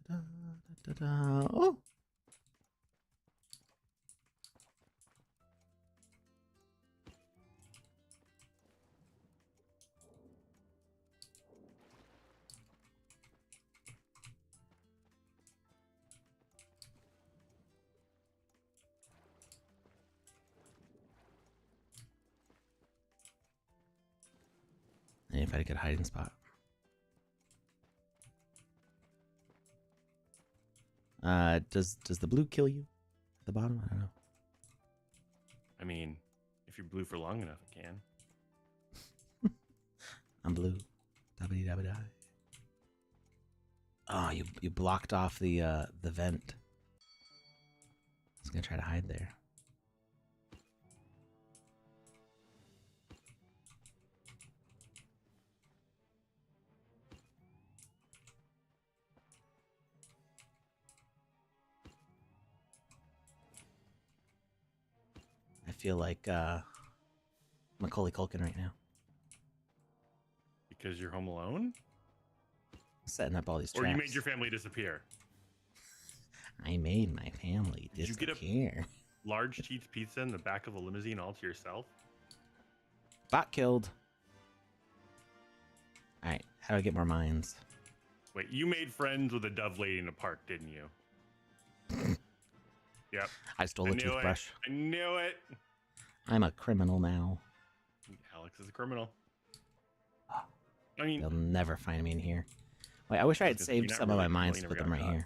da, da, da, da. Oh! And if I had a good hiding spot. Does the blue kill you at the bottom? I don't know.
I mean, if you're blue for long enough, it can.
I'm blue. Dabba dabba die. Oh, you blocked off the vent. I was gonna try to hide there. I feel like Macaulay Culkin right now.
Because you're home alone?
Setting up all these traps.
Or you made your family disappear?
I made my family disappear.
Did you get a large cheese pizza in the back of a limousine all to yourself?
Bot killed. Alright, how do I get more mines?
Wait, you made friends with a dove lady in a park, didn't you? Yep.
I stole a toothbrush.
I knew it.
I'm a criminal now.
Alex is a criminal. I mean,
they'll never find me in here. Wait, I wish I had saved some of my mines to put them right here.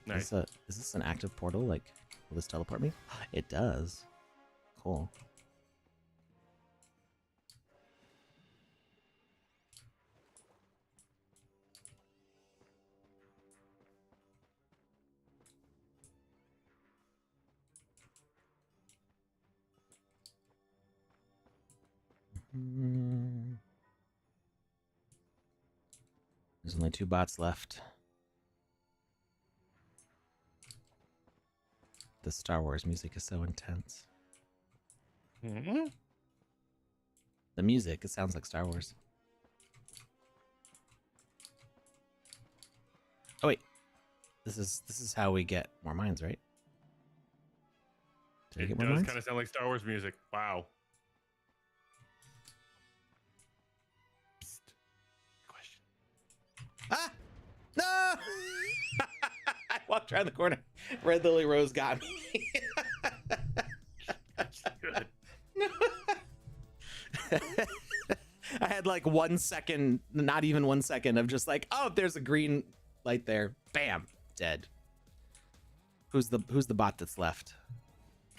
Nice.
Is this an active portal? Like, will this teleport me? It does. Cool. There's only 2 bots left. The Star Wars music is so intense.
Mm-hmm.
The music, it sounds like Star Wars. Oh wait, this is how we get more mines, right? Did I
It
get more
does
mines?
kind of sound like Star Wars music. Wow. Psst. Question.
Ah! No! I walked around the corner. Red Lily Rose got me.
Good.
I had like 1 second, not even 1 second of just like, oh, there's a green light there. Bam, dead. Who's the bot that's left?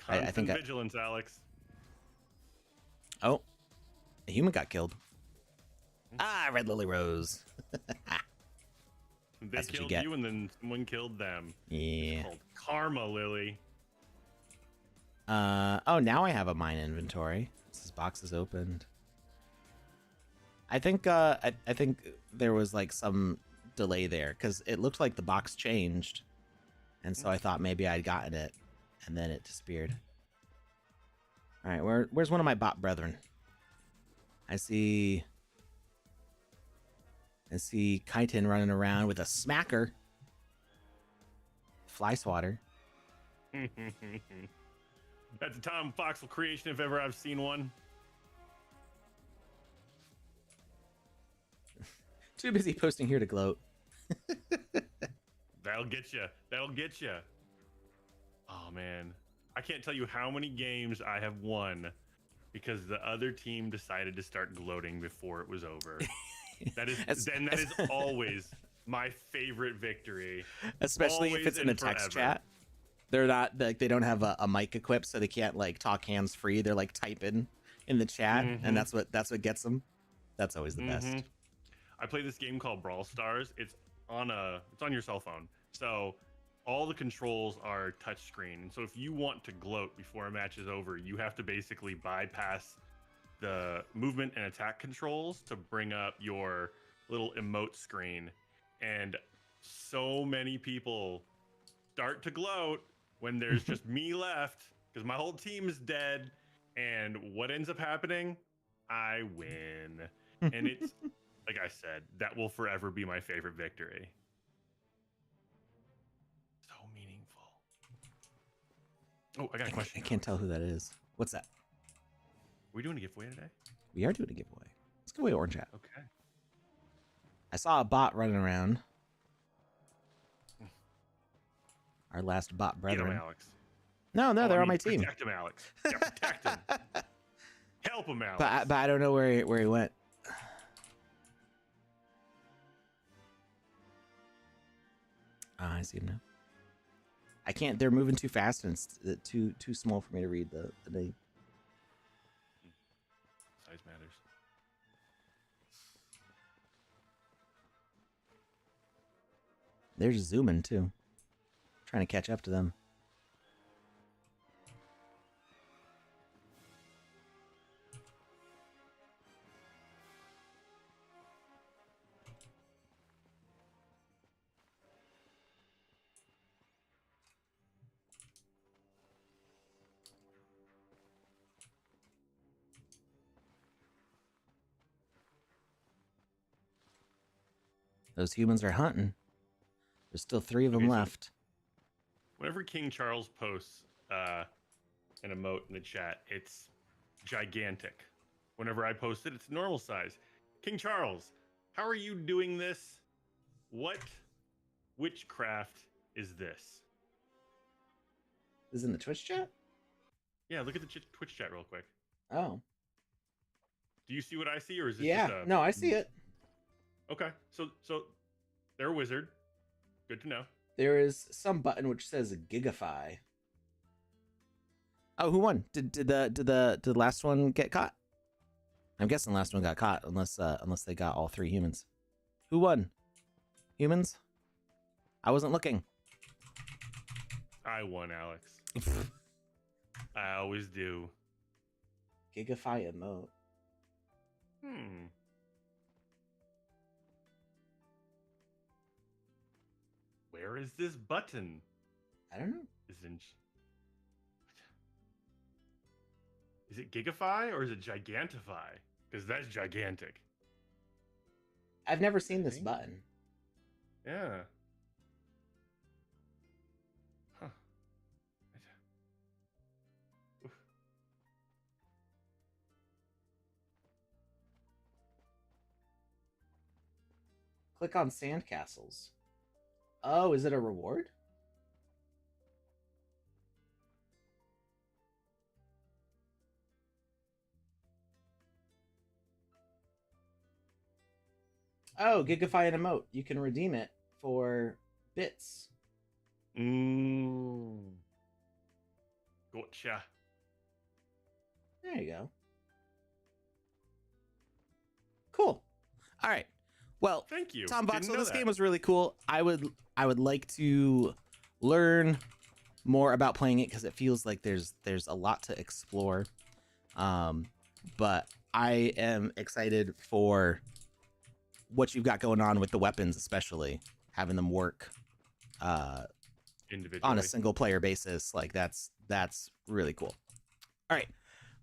I think
vigilance, Alex.
Oh, a human got killed. Ah, Red Lily Rose.
They killed you, and then someone killed them.
Yeah.
It's called karma, Lily.
Oh, now I have a mine inventory. This box is opened. I think I think there was like some delay there because it looked like the box changed, and so I thought maybe I'd gotten it, and then it disappeared. All right, where's one of my bot brethren? I see Kaiten running around with a smacker. Fly swatter.
That's a Tom Foxel creation if ever I've seen one.
Too busy posting here to gloat.
That'll get you. That'll get you. Oh man, I can't tell you how many games I have won because the other team decided to start gloating before it was over. That is always my favorite victory.
Especially
always
if it's in a text chat. They're not like they don't have a mic equipped, so they can't like talk hands free. They're like typing in the chat, and that's what gets them. That's always the best.
I play this game called Brawl Stars. It's on your cell phone. So all the controls are touchscreen. And so if you want to gloat before a match is over, you have to basically bypass the movement and attack controls to bring up your little emote screen. And so many people start to gloat when there's just me left because my whole team is dead. And what ends up happening? I win. And it's like I said, that will forever be my favorite victory. So meaningful. Oh, I got a question.
I can't tell who that is. What's that?
Are we doing a giveaway today?
We are doing a giveaway. Let's give away Orange Hat.
Okay.
I saw a bot running around. Our last bot brethren.
Get him, Alex.
No, they're on my team.
Protect him, Alex. Yeah, protect him. Help him, Alex.
But I don't know where he went. I see him now. I can't. They're moving too fast, and it's too small for me to read the name.
Size matters.
They're just zooming too, trying to catch up to them. Those humans are hunting. There's still 3 of them
Okay, so
left.
Whenever King Charles posts an emote in the chat, it's gigantic. Whenever I post it, it's normal size. King Charles, how are you doing this? What witchcraft is this?
Is it in the Twitch chat?
Yeah, look at the Twitch chat real quick.
Oh.
Do you see what I see, or is it
Yeah.
just a...
No, I see it.
Okay, so they're a wizard. Good to know.
There is some button which says Gigafy. Oh, who won? Did the last one get caught? I'm guessing the last one got caught, unless they got all 3 humans. Who won? Humans? I wasn't looking.
I won, Alex. I always do.
Gigafy emote.
Where is this button?
I don't know.
Is it Gigafy or is it Gigantify? Because that's gigantic.
I've never seen this button.
Yeah. Huh. Oof.
Click on sandcastles. Oh, is it a reward? Oh, Gigafy an emote. You can redeem it for bits.
Gotcha.
There you go. Cool. All right. Well,
Thank you.
Tom
Didn't
Voxel,
know
this
that.
game was really cool. I would like to learn more about playing it because it feels like there's a lot to explore. But I am excited for what you've got going on with the weapons, especially having them work
individually
on a single player basis. Like that's really cool. All right,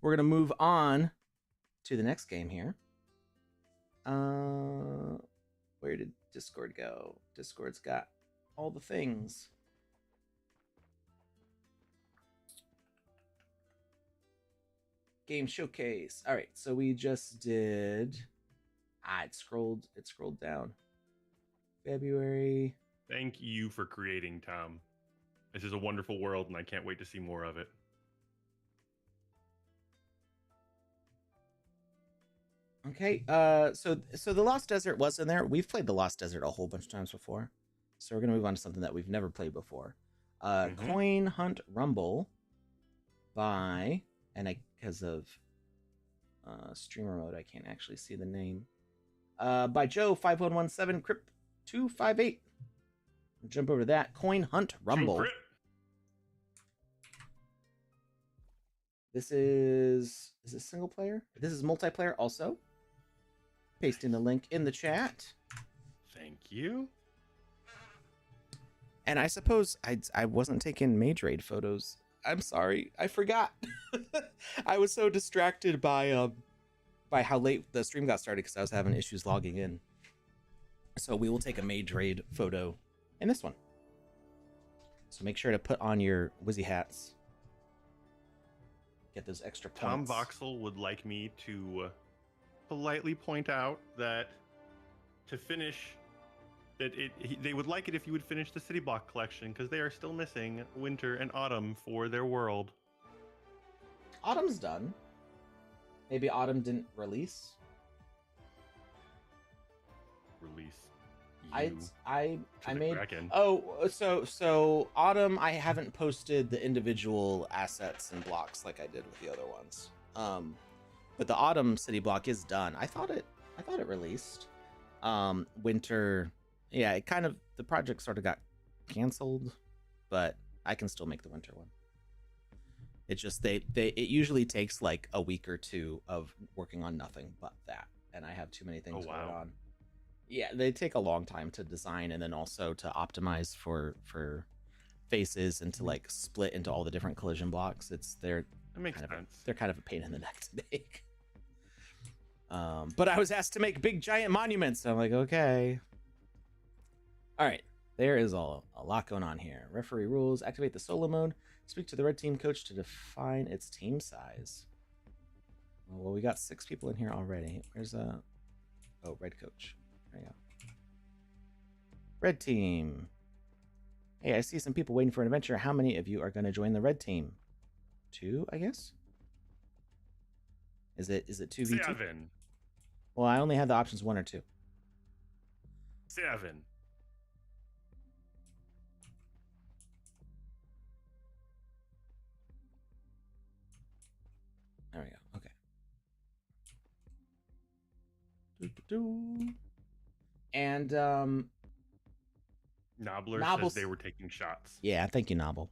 we're gonna move on to the next game here. Where did Discord go? Discord's got all the things. Game showcase. All right, so we just did. It scrolled down. February.
Thank you for creating, Tom. This is a wonderful world, and I can't wait to see more of it.
Okay, so the Lost Desert was in there. We've played the Lost Desert a whole bunch of times before, so we're gonna move on to something that we've never played before. Coin Hunt Rumble by, and because of streamer mode, I can't actually see the name. By Joe 5117 Crypt 258. Jump over to that. Coin Hunt Rumble. This is it single player? This is multiplayer also. Pasting the link in the chat.
Thank you. And
I suppose I wasn't taking mage raid photos. I'm sorry, I forgot. I was so distracted by how late the stream got started because I was having issues logging in. So we will take a mage raid photo in this one. So make sure to put on your Wizzy hats. Get those extra points.
Tom Voxel would like me to politely point out that to finish, that they would like it if you would finish the city block collection because they are still missing winter and autumn for their world.
Autumn's done. Maybe autumn didn't release. I made so autumn I haven't posted the individual assets and blocks like I did with the other ones. But the autumn city block is done. I thought it released. Winter, yeah, it kind of, the project sort of got canceled, but I can still make the winter one. It's just it usually takes like a week or two of working on nothing but that, and I have too many things going on. Yeah, they take a long time to design and then also to optimize for faces and to like split into all the different collision blocks. That makes sense. They're kind of a pain in the neck to make. But I was asked to make big giant monuments, so I'm like, okay. All right, there is a lot going on here. Referee rules: activate the solo mode. Speak to the red team coach to define its team size. Well, we got 6 people in here already. Where's red coach? There you go. Red team. Hey, I see some people waiting for an adventure. How many of you are going to join the red team? 2, I guess. Is it 2v2?
7.
Well, I only had the options 1 or 2.
7.
There we go. Okay. And
Nobbler says they were taking shots.
Yeah, thank you, Nobble.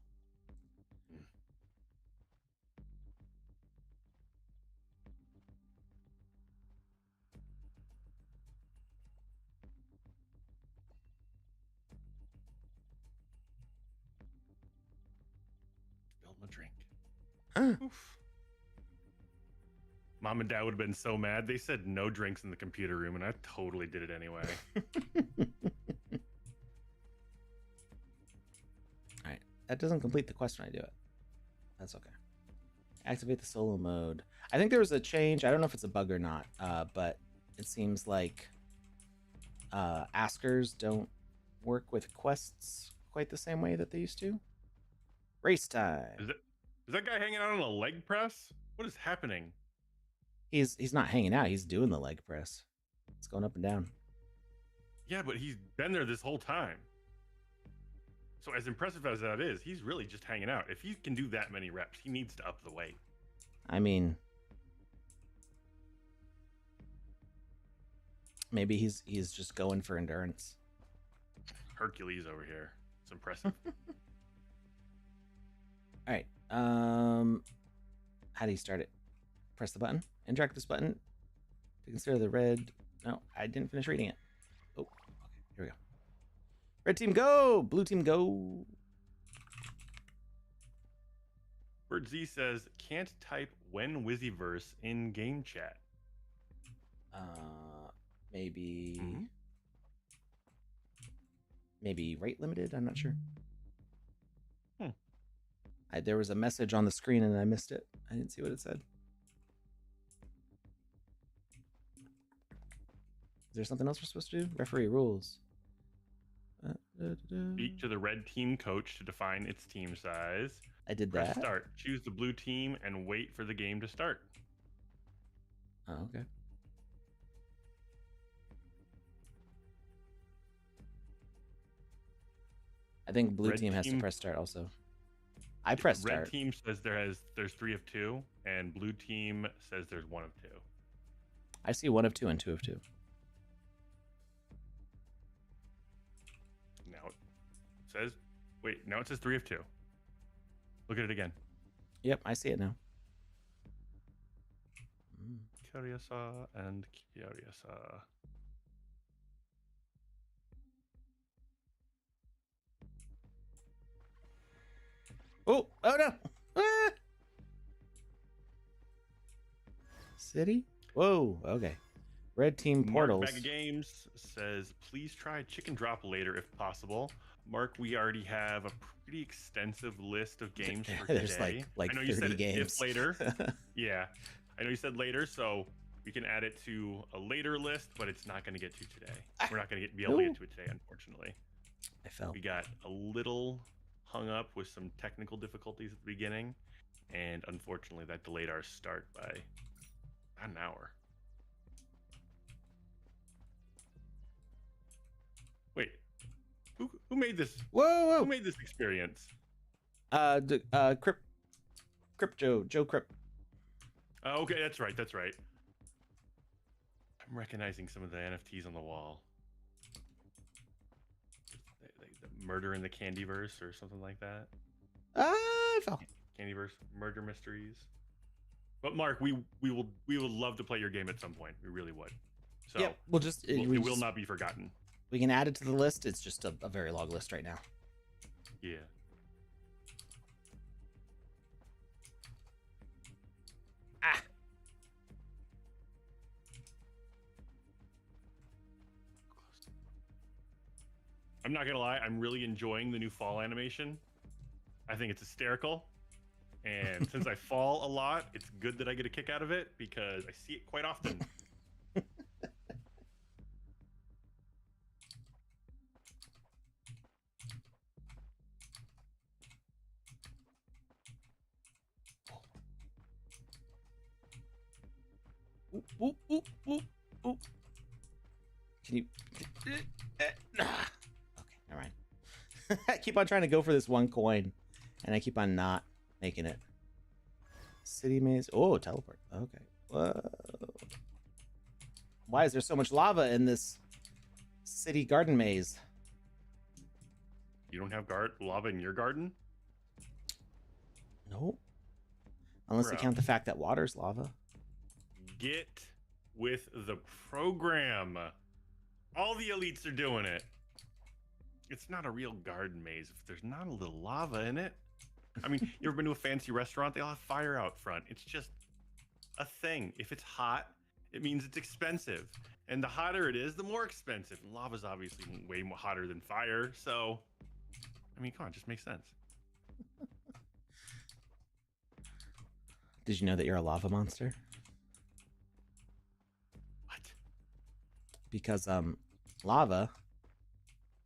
Spilled my drink. Oof. Mom and Dad would have been so mad. They said no drinks in the computer room, and I totally did it anyway.
All right. That doesn't complete the question. I do it. That's okay. Activate the solo mode. I think there was a change. I don't know if it's a bug or not, but it seems like askers don't work with quests quite the same way that they used to. Race time.
Is that guy hanging out on a leg press? What is happening?
He's not hanging out. He's doing the leg press. It's going up and down.
Yeah, but he's been there this whole time. So as impressive as that is, he's really just hanging out. If he can do that many reps, he needs to up the weight.
I mean, maybe he's just going for endurance.
Hercules over here. It's impressive.
All right. How do you start it? Press the button and drag this button to consider the red. No, I didn't finish reading it. Oh, okay. Here we go. Red team go. Blue team go.
Bird Z says, can't type when Wizzyverse in game chat.
Maybe.
Mm-hmm.
Maybe rate limited. I'm not sure. There was a message on the screen and I missed it. I didn't see what it said. Is there something else we're supposed to do? Referee rules.
Speak to the red team coach to define its team size.
I did
Press
that.
start. Choose the blue team and wait for the game to start.
Oh, okay. I think blue team has to press start also. I press start.
Red team says there's 3 of 2, and blue team says there's 1 of 2.
I see 1 of 2 and 2 of 2.
Now it says, wait, now it says 3 of 2. Look at it again.
Yep, I see it now.
Kyoriasa and Kyoriasa.
Oh no! Ah! City? Whoa, okay. Red team portals.
Mark Bag of Games says, please try chicken drop later if possible. Mark, we already have a pretty extensive list of games for
There's
today.
like
I know
30
you said
games.
If later. Yeah. I know you said later, so we can add it to a later list, but it's not going to get to today. We're not going to be able to get to it today, unfortunately.
I fell.
We got a little hung up with some technical difficulties at the beginning, and unfortunately that delayed our start by about an hour. Wait, who made this?
Whoa!
Who made this experience?
Joe Crip.
Oh, okay, that's right. I'm recognizing some of the NFTs on the wall. The Murder in the Candyverse or something like that.
I fell.
Candyverse Murder Mysteries. But Mark, we would love to play your game at some point. We really would. So
yeah, it
will not be forgotten.
We can add it to the list. It's just a very long list right now.
Yeah. I'm not gonna lie, I'm really enjoying the new fall animation. I think it's hysterical. And since I fall a lot, it's good that I get a kick out of it because I see it quite often.
Ooh. Can you? Okay, never mind. I keep on trying to go for this 1 coin, and I keep on not making it. City maze. Oh, teleport. Okay. Whoa. Why is there so much lava in this city garden maze?
You don't have lava in your garden?
Nope. Unless you count the fact that water's lava.
Get with the program. All the elites are doing it. It's not a real garden maze if there's not a little lava in it. I mean, you ever been to a fancy restaurant? They all have fire out front. It's just a thing. If it's hot, it means it's expensive. And the hotter it is, the more expensive. And lava's obviously way more hotter than fire. So, I mean, come on, it just makes sense.
Did you know that you're a lava monster?
What?
Because lava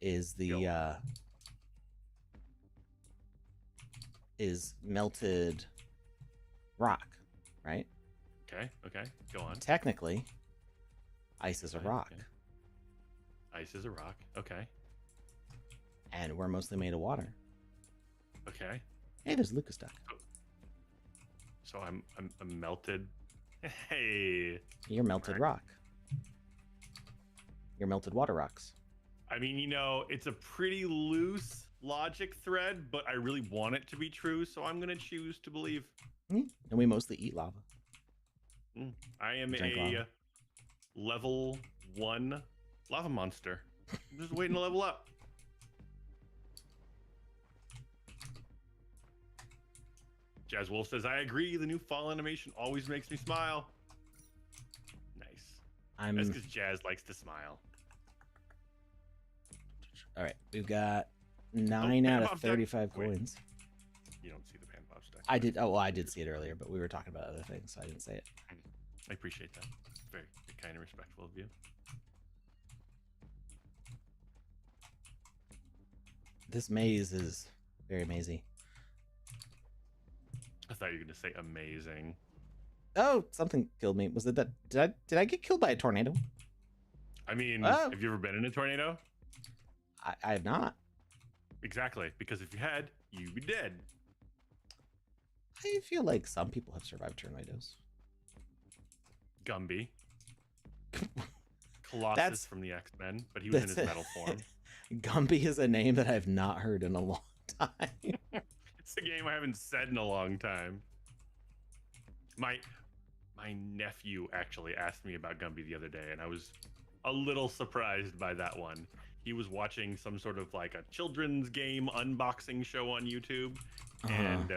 is the is melted rock, right?
Okay, go on.
Technically, ice is a rock.
Okay. Ice is a rock. Okay.
And we're mostly made of water.
Okay.
Hey, there's Lucas duck.
So I'm melted. Hey.
You're melted rock. You're melted water rocks.
I mean, you know, it's a pretty loose logic thread, but I really want it to be true, so I'm gonna choose to believe.
And we mostly eat lava.
I am
Drink
a
lava.
level 1 lava monster. I'm just waiting to level up. Jazz Wolf says, I agree. The new fall animation always makes me smile. Nice. That's because Jazz likes to smile.
All right, we've got 9 out of 35 coins.
You don't see the pan pop stack.
I did. Oh, well, I did see it earlier, but we were talking about other things, so I didn't say it.
I appreciate that. Very, very kind and respectful of you.
This maze is very mazy.
I thought you were going to say amazing.
Oh, something killed me. Was it that? Did I get killed by a tornado?
I mean, have you ever been in a tornado?
I have not.
Exactly, because if you had, you'd be dead.
I feel like some people have survived tornadoes.
Gumby. Colossus from the X-Men, but he was in his metal form.
Gumby is a name that I've not heard in a long time.
It's a game I haven't said in a long time. My nephew actually asked me about Gumby the other day, and I was a little surprised by that one. He was watching some sort of like a children's game unboxing show on YouTube, and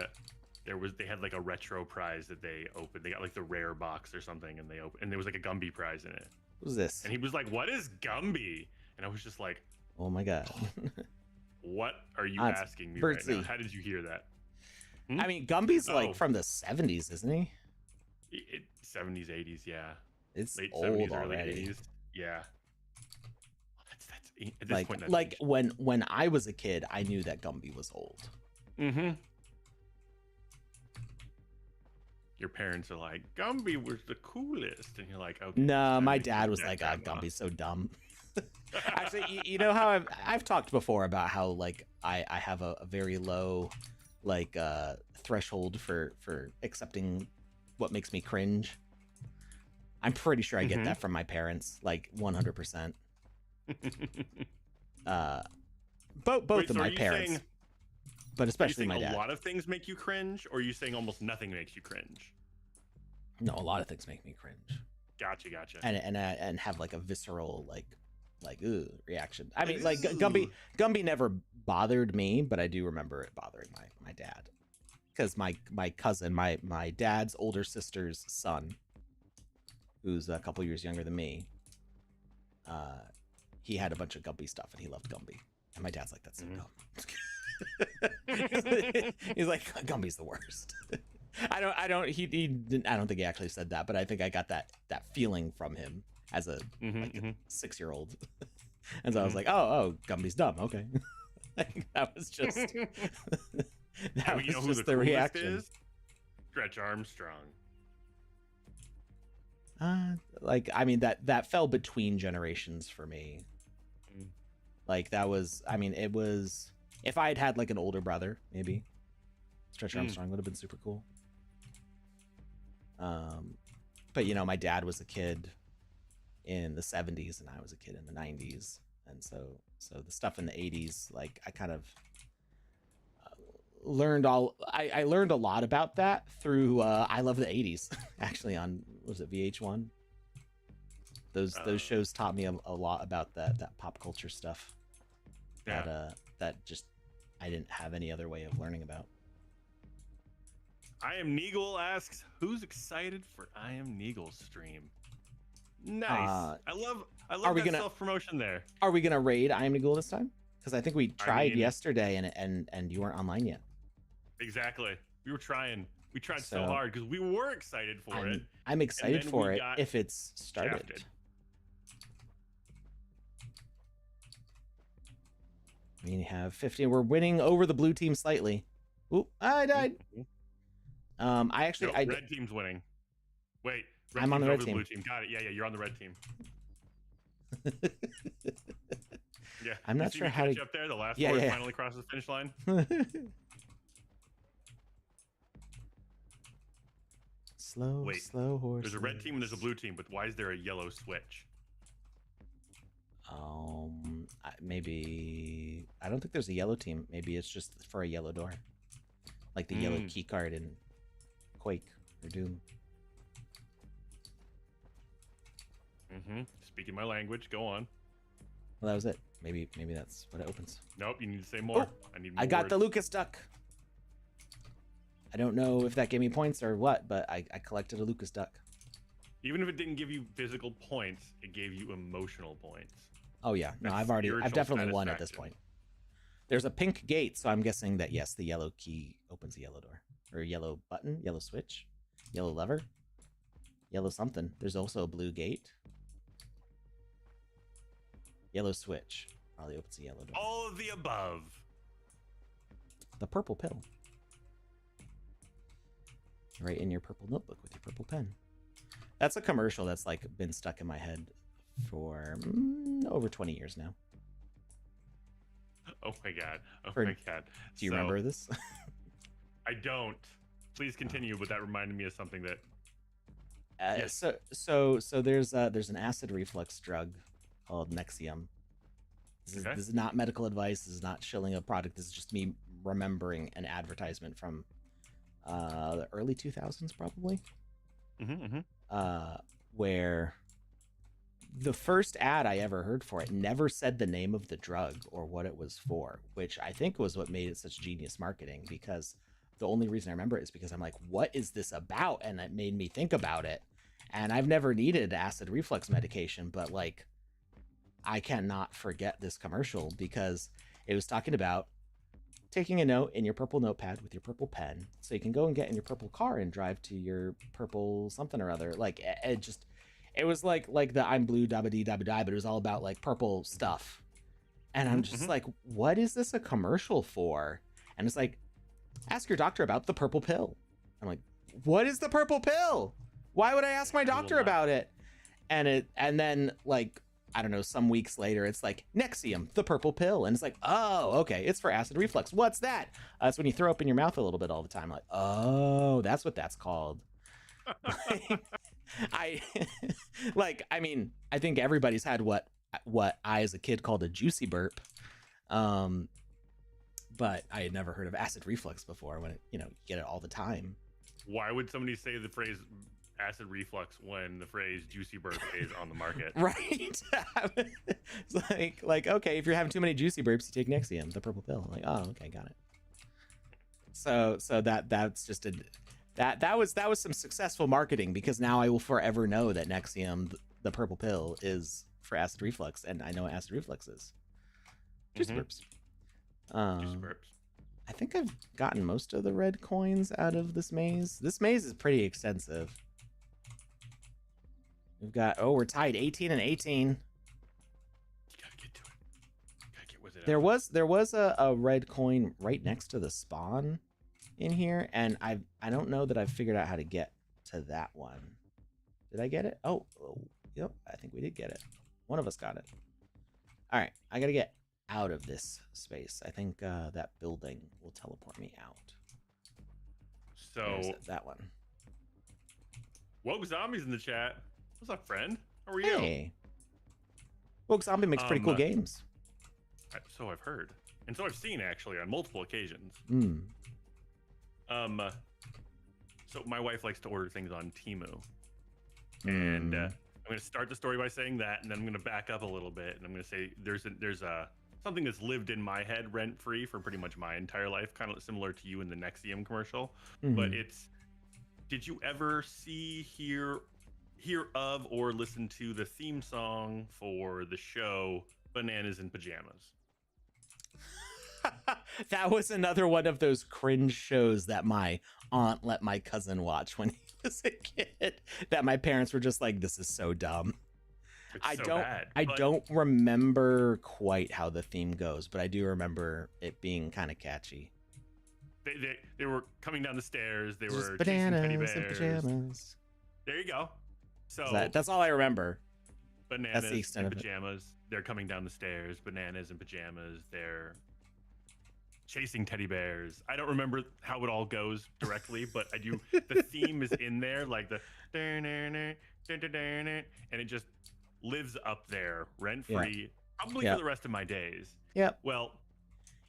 they had like a retro prize that they opened. They got like the rare box or something, and there was like a Gumby prize in it.
What was this?
And he was like, "What is Gumby?" And I was just like,
"Oh my god."
What are you asking me right now? How did you hear that?
I mean, Gumby's like from the 70s, isn't he?
70s, 80s, yeah.
It's
late
old
70s,
already.
early 80s. Yeah. That's at this
like
point,
like when I was a kid, I knew that Gumby was old.
Mm-hmm. Your parents are like, Gumby was the coolest, and you're like, okay.
No, my dad was like, Gumby's so dumb. Actually, you know how I've talked before about how like I have a very low like threshold for accepting what makes me cringe. I'm pretty sure I get that from my parents, like 100%. Both of my parents, but especially my dad.
A lot of things make you cringe, or are you saying almost nothing makes you cringe?
No, a lot of things make me cringe.
Gotcha.
And have like a visceral like reaction. I mean, like Gumby never bothered me, but I do remember it bothering my dad, because my cousin, my dad's older sister's son, who's a couple years younger than me, he had a bunch of Gumby stuff and he loved Gumby, and my dad's like, that's so dumb. He's like, Gumby's the worst. I don't think he actually said that, but I think I got that feeling from him as a 6-year-old. And so I was like, oh, Gumby's dumb. Okay. That was just that was just the reaction.
Is? Stretch Armstrong.
Like, I mean, that fell between generations for me. Like, that was, I mean, it was, if I had like an older brother, maybe Stretch Armstrong would have been super cool. But you know, my dad was a kid in the 70s and I was a kid in the 90s, and so the stuff in the 80s, like, I kind of learned I learned a lot about that through I Love the 80s, actually, on, was it VH1? Those shows taught me a lot about that pop culture stuff that just I didn't have any other way of learning about.
I Am Neagle asks, who's excited for I Am Neagle's stream? Nice. I love that self-promotion there.
Are we gonna raid I Am Neagle this time? Because I think we tried yesterday and you weren't online yet.
Exactly. We were trying. We tried so hard because we were excited for it.
I'm excited for it if it's started.
Shafted.
We have 50. We're winning over the blue team slightly. Oop, I died. Red
team's winning. Wait,
I'm on the red team.
Blue team. Got it. Yeah, you're on the red team. Yeah,
I'm not sure how to
up there. The last horse finally crosses the finish line.
Slow horse.
There's a red team and there's a blue team, but why is there a yellow switch?
Maybe I don't think there's a yellow team. Maybe it's just for a yellow door, like the yellow key card in Quake or Doom.
Speaking my language. Go on.
Well, that was it. Maybe that's what it opens.
Nope. You need to say more.
Oh,
I need more.
I got
words.
the Lucas duck. I don't know if that gave me points or what, but I collected a Lucas duck.
Even if it didn't give you physical points, it gave you emotional points.
Oh yeah, no,
That's
I've definitely
spiritual
won at this
satisfaction.
point. There's a pink gate, so I'm guessing that yes, the yellow key opens the yellow door, or yellow button, yellow switch, yellow lever, yellow something. There's also a blue gate, yellow switch. Probably opens the yellow door.
All of the above.
The purple pill. Right in your purple notebook with your purple pen. That's a commercial that's like been stuck in my head for over 20 years now.
Oh my god. Oh
For-
my god.
Do you remember this?
I don't. Please continue, but that reminded me of something that yes.
So there's an acid reflux drug called Nexium. This is not medical advice. This is not shilling a product. This is just me remembering an advertisement from the early 2000s, probably. Where the first ad I ever heard for it never said the name of the drug or what it was for, which I think was what made it such genius marketing, because the only reason I remember it is because I'm like, what is this about? And it made me think about it. And I've never needed acid reflux medication, but like, I cannot forget this commercial because it was talking about taking a note in your purple notepad with your purple pen so you can go and get in your purple car and drive to your purple something or other. Like it was like the I'm blue dabba dee dabba die, but it was all about like purple stuff. And I'm just like, what is this a commercial for? And it's like, ask your doctor about the purple pill. I'm like, what is the purple pill? Why would I ask my doctor about it? And then like, I don't know, some weeks later, it's like Nexium, the purple pill. And it's like, oh, okay, it's for acid reflux. What's that? It's when you throw up in your mouth a little bit all the time. Like, oh, that's what that's called. I mean, I think everybody's had what I as a kid called a juicy burp. But I had never heard of acid reflux before when you get it all the time.
Why would somebody say the phrase acid reflux when the phrase juicy burp is on the market?
Right. It's like, okay, if you're having too many juicy burps, you take Nexium, the purple pill. I'm like, oh, okay, got it. So that's just that was some successful marketing, because now I will forever know that Nexium, the purple pill, is for acid reflux, and I know what acid reflux is. Juicy burps.
Juicy burps.
I think I've gotten most of the red coins out of this maze. This maze is pretty extensive. We've got, we're tied 18 and 18.
You gotta get to it. Gotta get with it.
There was a red coin right next to the spawn in here, and I don't know that I've figured out how to get to that one. Did I get it? Oh, yep, I think we did get it. One of us got it. All right, I gotta get out of this space. I think that building will teleport me out.
So
that one.
Woke Zombies in the chat. What's up, friend? How are you?
Hey. Woke Zombie makes pretty cool games.
So I've heard. And so I've seen, actually, on multiple occasions. So my wife likes to order things on Temu. And I'm going to start the story by saying that, and then I'm going to back up a little bit, and I'm going to say there's something that's lived in my head rent-free for pretty much my entire life, kind of similar to you in the Nexium commercial. But it's, did you ever see, hear of, or listen to the theme song for the show Bananas in Pajamas?
That was another one of those cringe shows that my aunt let my cousin watch when he was a kid, that my parents were just like, this is so dumb. I don't remember quite how the theme goes, but I do remember it being kind of catchy.
They were coming down the stairs. They
just
were
bananas
chasing teddy
in
bears.
pajamas.
There you go. So
That's all I remember.
Bananas
That's the extent
in
of it.
pajamas. They're coming down the stairs. Bananas in pajamas. They're chasing teddy bears. I don't remember how it all goes directly, but I do. The theme is in there, like the and it just lives up there rent free Probably for the rest of my days.
Yep.
Well,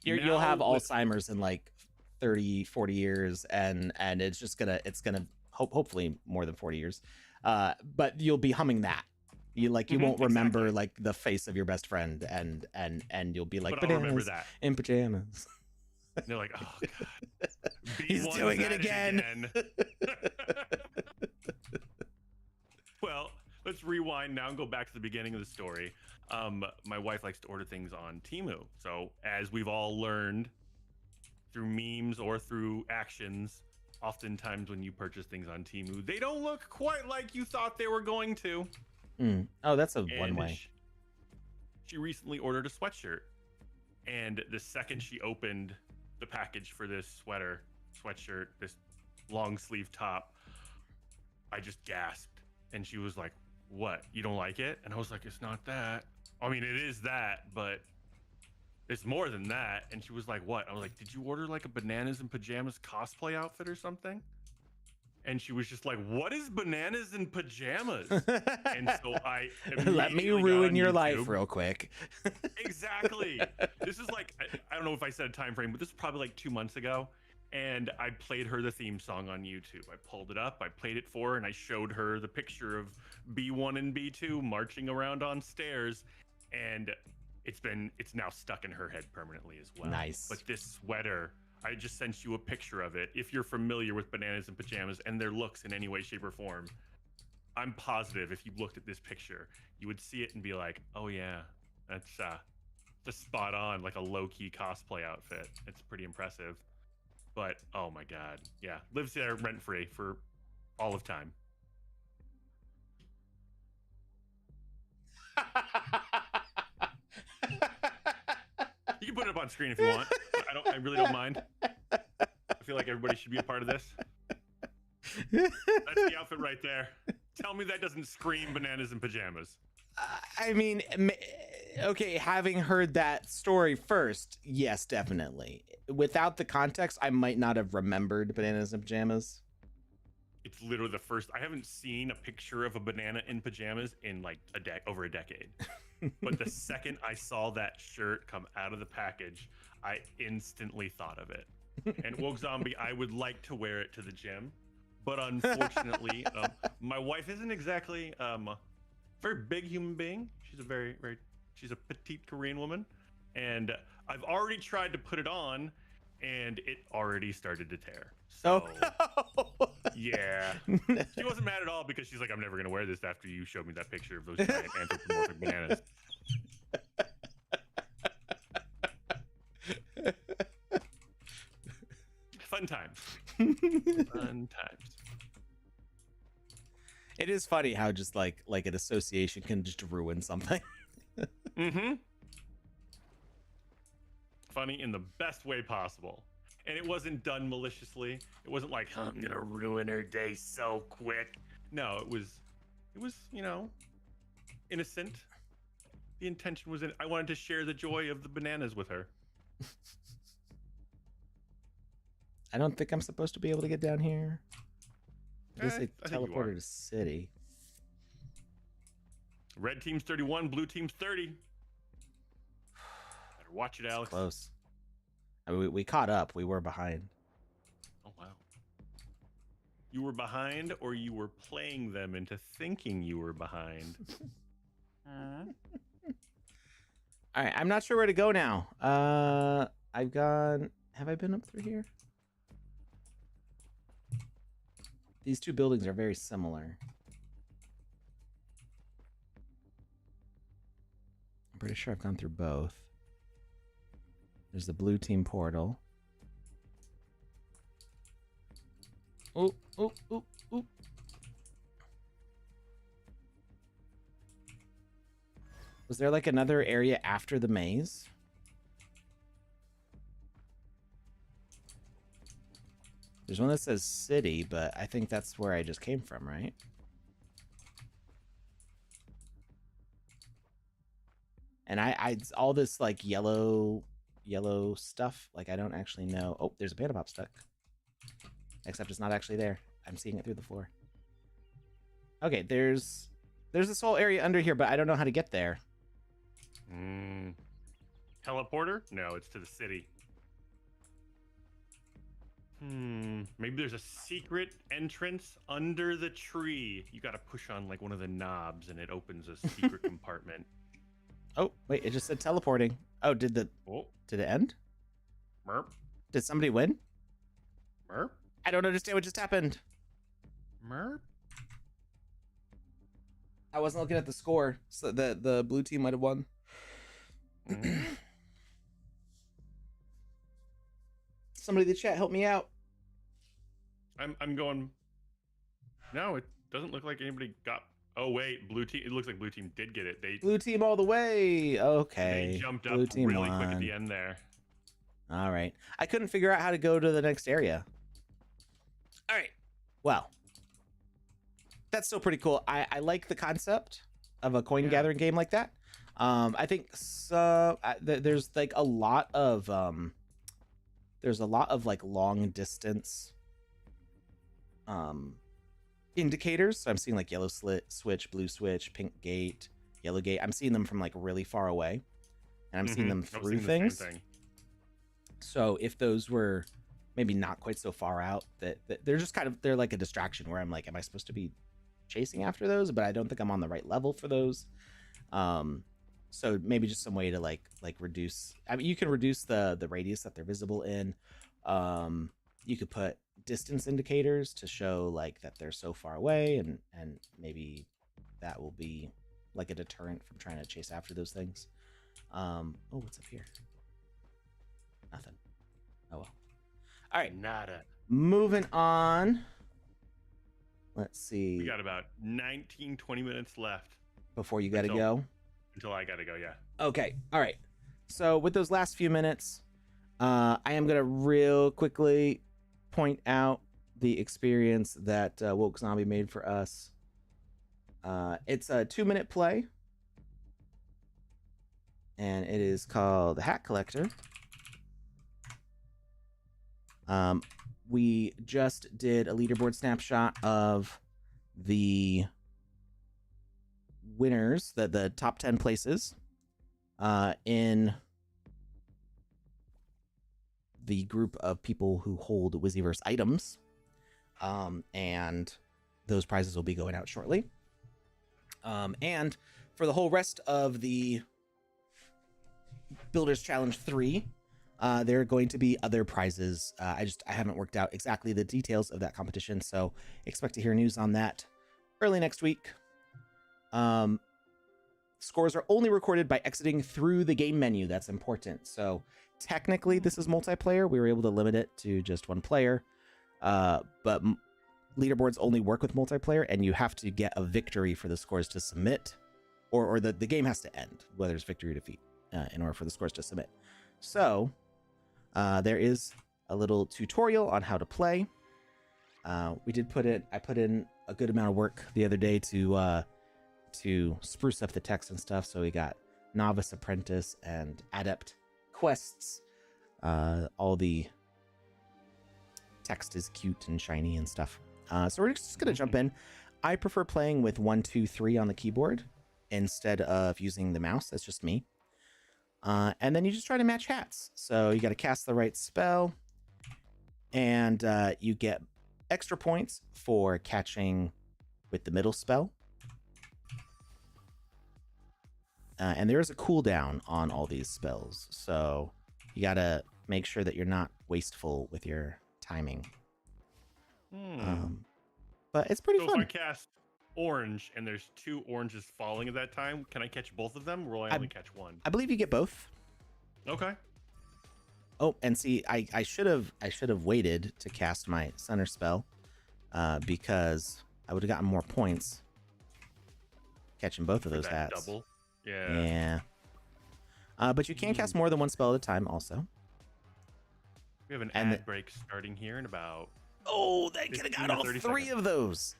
You'll have Alzheimer's in like 30, 40 years, and it's gonna hopefully more than 40 years. But you'll be humming that. You won't remember like the face of your best friend, and you'll be like,
but I'll remember that
in pajamas.
And they're like, oh god,
he's doing it again.
Well, let's rewind now and go back to the beginning of the story. My wife likes to order things on Temu. So as we've all learned through memes or through actions, oftentimes when you purchase things on Temu, they don't look quite like you thought they were going to.
Oh, that's one way.
She recently ordered a sweatshirt, and the second she opened the package for this sweatshirt, this long sleeve top, I just gasped. And she was like, what? You don't like it? And I was like, it's not that. I mean, it is that, but it's more than that. And she was like, what? I was like, did you order like a bananas and pajamas cosplay outfit or something? And she was just like, what is bananas and pajamas? And so I
let me ruin your life real quick.
Exactly. This is like, I don't know if I said a time frame, but this is probably like 2 months ago. And I played her the theme song on YouTube. I pulled it up, I played it for her, and I showed her the picture of B1 and B2 marching around on stairs. And it's now stuck in her head permanently as well.
Nice.
But this sweater, I just sent you a picture of it. If you're familiar with bananas and pajamas and their looks in any way, shape, or form, I'm positive if you looked at this picture, you would see it and be like, oh yeah, that's just spot on, like a low-key cosplay outfit. It's pretty impressive. But oh my god, yeah, lives there rent-free for all of time. You can put it up on screen if you want. I really don't mind. I feel like everybody should be a part of this. That's the outfit right there. Tell me that doesn't scream bananas and pajamas.
I mean, okay, having heard that story first, yes, definitely. Without the context, I might not have remembered bananas and pajamas.
It's literally the first. I haven't seen a picture of a banana in pajamas in like over a decade. But the second I saw that shirt come out of the package, I instantly thought of it. And Woke Zombie, I would like to wear it to the gym, but unfortunately, my wife isn't exactly a very big human being. She's a she's a petite Korean woman, and I've already tried to put it on, and it already started to tear. So, yeah, she wasn't mad at all because she's like, I'm never gonna wear this after you showed me that picture of those giant anthropomorphic bananas. Fun times. Fun times.
It is funny how just like an association can just ruin something.
Mm-hmm. Funny in the best way possible. And it wasn't done maliciously. It wasn't like, I'm gonna ruin her day so quick. No, it was, you know, innocent. The intention was I wanted to share the joy of the bananas with her.
I don't think I'm supposed to be able to get down here. I guess they
I think you are.
teleported to city.
Red team's 31, blue team's 30. Better watch it, Alex.
Close. I mean, we caught up. We were behind.
Oh, wow. You were behind, or you were playing them into thinking you were behind?
All right, I'm not sure where to go now. I've gone... Have I been up through here? These two buildings are very similar. I'm pretty sure I've gone through both. There's the blue team portal. Oh, oh, oh, oh. Was there like another area after the maze? There's one that says city, but I think that's where I just came from, right? And I all this like yellow stuff, like I don't actually know. Oh, there's a panda pop stuck. Except it's not actually there. I'm seeing it through the floor. Okay, there's this whole area under here, but I don't know how to get there.
Teleporter? No, it's to the city. Maybe there's a secret entrance under the tree. You got to push on like one of the knobs and it opens a secret compartment.
Oh, wait, it just said teleporting. Oh, did it end?
Merp.
Did somebody win?
Merp.
I don't understand what just happened.
Merp.
I wasn't looking at the score, so the blue team might have won. Somebody in the chat, help me out.
I'm going. No, it doesn't look like anybody got. Oh wait, blue team. It looks like blue team did get it.
Blue team all the way. Okay.
They jumped
blue
up
team
really
won.
quick at the end there.
All right. I couldn't figure out how to go to the next area. All right. Well, that's still pretty cool. I like the concept of a coin gathering game like that. I think there's like a lot of like long distance indicators. So I'm seeing like yellow switch, blue switch, pink gate, yellow gate. I'm seeing them from like really far away, and I'm seeing them through things. So if those were maybe not quite so far out, that they're just they're like a distraction where I'm like, am I supposed to be chasing after those? But I don't think I'm on the right level for those. So maybe just some way to like reduce. I mean, you can reduce the radius that they're visible in. You could put distance indicators to show like that they're so far away, and maybe that will be like a deterrent from trying to chase after those things. Oh, what's up here? Nothing. Oh well. All right.
Nada.
Moving on. Let's see.
We got about 19, 20 minutes left.
Before you got to go?
Until I got to go, yeah.
Okay. All right. So with those last few minutes, I am going to real quickly point out the experience that Woke Zombie made for us. It's a 2-minute play. And it is called The Hat Collector. We just did a leaderboard snapshot of the winners, the top 10 places in the group of people who hold Wizzyverse items. And those prizes will be going out shortly. And for the whole rest of the Builders Challenge 3, there are going to be other prizes. I haven't worked out exactly the details of that competition, so expect to hear news on that early next week. Scores are only recorded by exiting through the game menu. That's important. So technically this is multiplayer. We were able to limit it to just one player, but leaderboards only work with multiplayer, and you have to get a victory for the scores to submit, or the game has to end, whether it's victory or defeat, in order for the scores to submit. So there is a little tutorial on how to play. I put in a good amount of work the other day to spruce up the text and stuff. So we got Novice, Apprentice, and Adept quests. All the text is cute and shiny and stuff. So we're just gonna jump in. I prefer playing with 1, 2, 3 on the keyboard instead of using the mouse. That's just me. And then you just try to match hats. So you got to cast the right spell, and you get extra points for catching with the middle spell. And there is a cooldown on all these spells, so you got to make sure that you're not wasteful with your timing. But it's pretty fun.
If I cast orange and there's 2 oranges falling at that time, can I catch both of them, or will I only catch one?
I believe you get both.
Okay.
Oh, and see, I should have waited to cast my center spell, because I would have gotten more points catching both of those hats.
Double. Yeah.
But you can cast more than one spell at a time also.
We have an ad break starting here in about...
Oh, they could have got all 3 of those.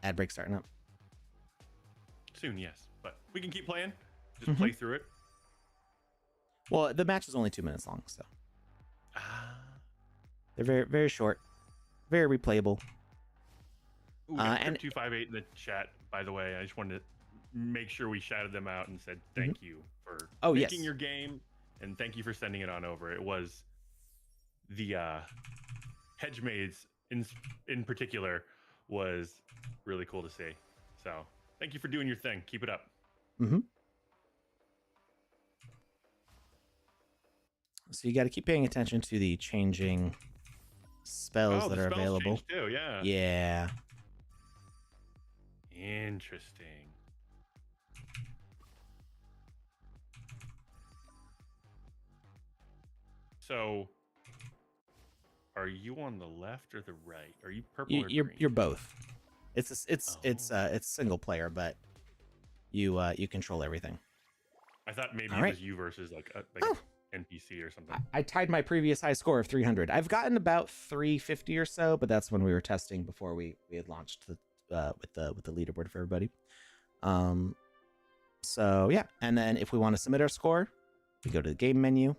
Ad break starting up.
Soon, yes. But we can keep playing. Just play through it.
Well, the match is only 2 minutes long, so. They're very, very short. Very replayable.
Ooh, and 258 in the chat, by the way. I just wanted to make sure we shouted them out and said thank you for making your game, and thank you for sending it on over. It was the hedge maids in particular was really cool to see. So thank you for doing your thing. Keep it up.
So you got to keep paying attention to the changing spells that are available
too.
Yeah.
Interesting. So, are you on the left or the right? Are you purple or green?
You're both. It's single player, but you control everything.
I thought maybe it was you versus like an NPC or something.
I tied my previous high score of 300. I've gotten about 350 or so, but that's when we were testing before we had launched the with the leaderboard for everybody. So yeah, and then if we want to submit our score, we go to the game menu.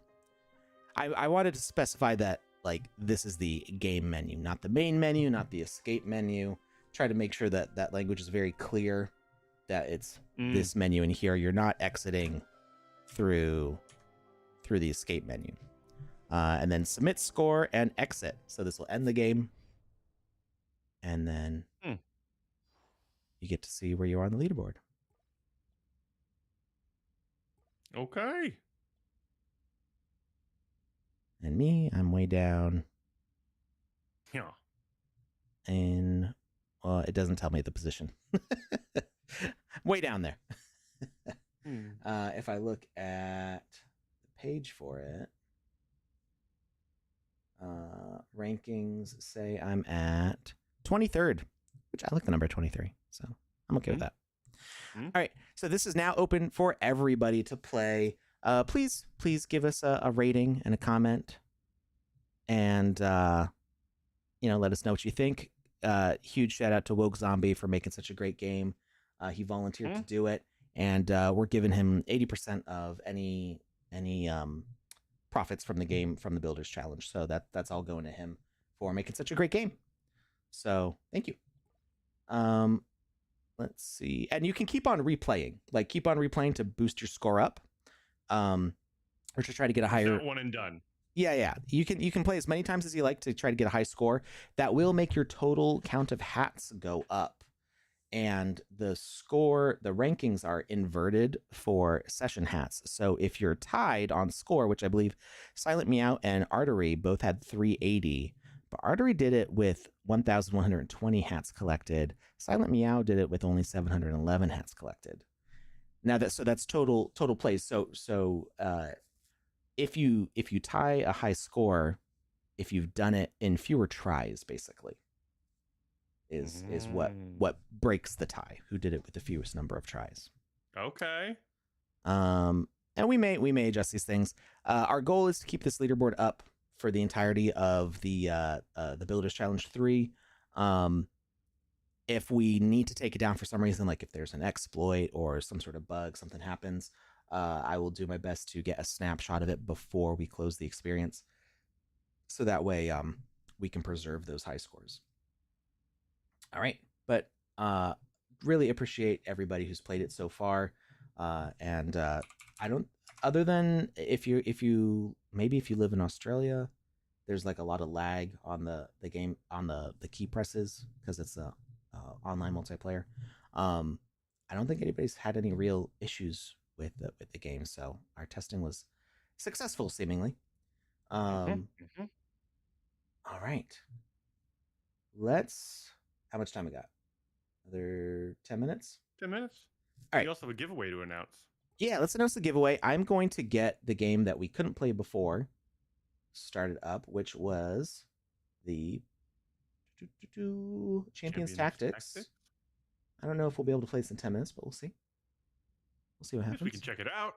I wanted to specify that like this is the game menu, not the main menu, not the escape menu. Try to make sure that that language is very clear, that it's this menu in here. You're not exiting through the escape menu. And then submit score and exit. So this will end the game. And then you get to see where you are on the leaderboard.
Okay.
And me, I'm way down.
Yeah.
And well, it doesn't tell me the position. Way down there. If I look at the page for it, rankings say I'm at 23rd, which I like the number 23, so I'm okay with that. All right, so this is now open for everybody to play. Please give us a rating and a comment, and let us know what you think. Huge shout out to Woke Zombie for making such a great game. He volunteered to do it, and we're giving him 80% of any profits from the game from the Builders Challenge. So that's all going to him for making such a great game. So thank you. Let's see, and you can keep on replaying to boost your score up, or to try to get a higher.
Not one and done.
Yeah. You can play as many times as you like to try to get a high score. That will make your total count of hats go up, and the rankings are inverted for session hats. So if you're tied on score, which I believe Silent Meow and Artery both had 380. But Artery did it with 1,120 hats collected. Silent Meow did it with only 711 hats collected. Now that's total plays. So if you tie a high score, if you've done it in fewer tries, basically, is what breaks the tie. Who did it with the fewest number of tries?
Okay.
And we may adjust these things. Our goal is to keep this leaderboard up for the entirety of the Builders Challenge 3. If we need to take it down for some reason, like if there's an exploit or some sort of bug, something happens, I will do my best to get a snapshot of it before we close the experience, so that way we can preserve those high scores. All right, but really appreciate everybody who's played it so far, and I don't. Other than if you live in Australia, there's like a lot of lag on the game, on the key presses, because it's a online multiplayer. I don't think anybody's had any real issues with the game, so our testing was successful, seemingly. All right, how much time we got? Another 10 minutes?
10 minutes.
All right.
We also have a giveaway to announce.
Yeah, let's announce the giveaway. I'm going to get the game that we couldn't play before started up, which was the Champions Tactics. I don't know if we'll be able to play this in 10 minutes, but we'll see. We'll see what happens.
We can check it out.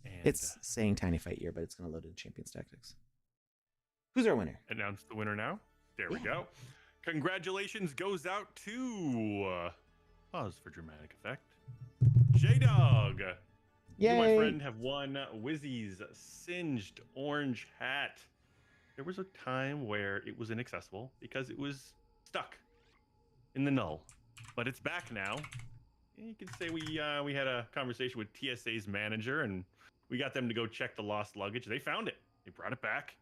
And
it's saying Tiny Fight Year, but it's going to load into Champions Tactics. Who's our winner?
Announce the winner now. There we go. Congratulations goes out to... pause for dramatic effect. J-Dog.
Yay.
You, my friend, have won Wizzy's Singed Orange Hat. There was a time where it was inaccessible because it was stuck in the null. but it's back now. You could say we had a conversation with TSA's manager, and we got them to go check the lost luggage. They found it. They brought it back.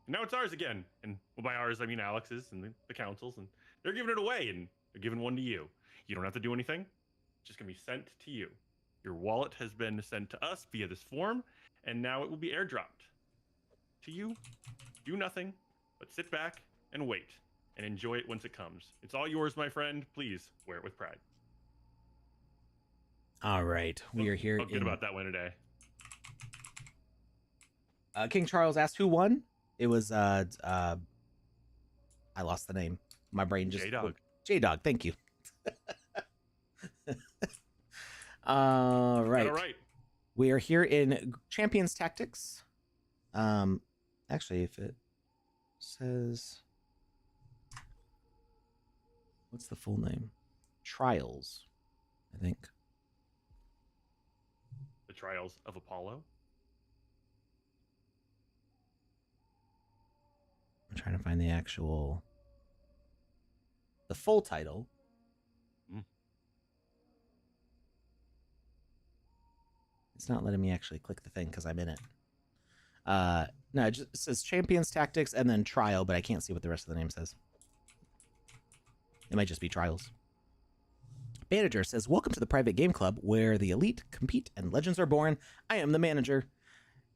And now it's ours again. And well, by ours, I mean Alex's and the council's. And they're giving it away, and they're giving one to you. You don't have to do anything. It's just going to be sent to you. Your wallet has been sent to us via this form, and now it will be airdropped to you. Do nothing, but sit back and wait and enjoy it once it comes. It's all yours, my friend. Please wear it with pride.
All right, we are here.
Felt good about that one today.
King Charles asked who won. It was I lost the name. My brain just
J-Dog.
J-Dog, thank you. All right.
All right.
We are here in Champions Tactics. Actually, if it says, what's the full name? Trials, I think.
The Trials of Apollo.
I'm trying to find the full title. It's not letting me actually click the thing because I'm in it. No, it just says Champions Tactics and then Trial, but I can't see what the rest of the name says. It might just be Trials. Manager says, welcome to the private game club where the elite compete and legends are born. I am the manager.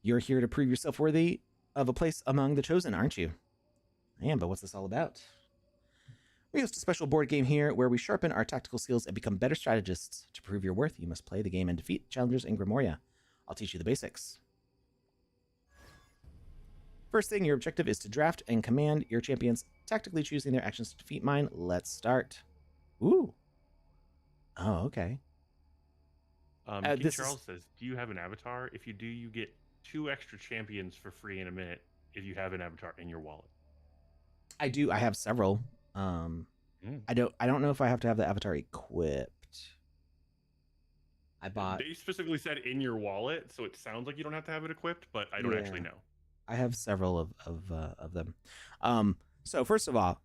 You're here to prove yourself worthy of a place among the chosen, aren't you? I am, but what's this all about? We host a special board game here where we sharpen our tactical skills and become better strategists. To prove your worth, you must play the game and defeat challengers in Grimoria. I'll teach you the basics. First thing, your objective is to draft and command your champions, tactically choosing their actions to defeat mine. Let's start. Ooh. Oh, okay.
King Charles says, do you have an avatar? If you do, you get 2 extra champions for free in a minute if you have an avatar in your wallet.
I do. I have several. I don't know if I have to have the avatar equipped. I bought.
They specifically said in your wallet, so it sounds like you don't have to have it equipped, but I don't actually know.
I have several of them. So first of all,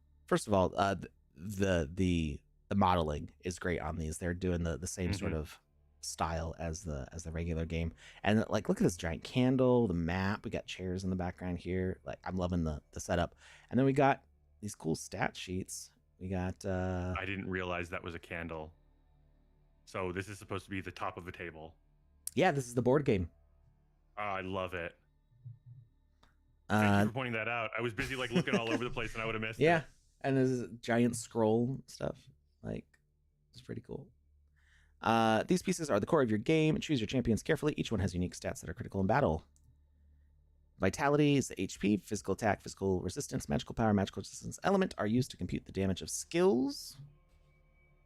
the modeling is great on these. They're doing the same sort of style as the regular game. And like, look at this giant candle, the map. We got chairs in the background here. Like, I'm loving the setup. And then we got these cool stat sheets. We got
I didn't realize that was a candle. So this is supposed to be the top of a table.
Yeah, this is the board game.
Oh, I love it. Thank you for pointing that out. I was busy like looking all over the place and I would have missed it.
Yeah. And there's giant scroll stuff. Like, it's pretty cool. These pieces are the core of your game. Choose your champions carefully. Each one has unique stats that are critical in battle. Vitality is the HP, physical attack, physical resistance, magical power, magical resistance element are used to compute the damage of skills.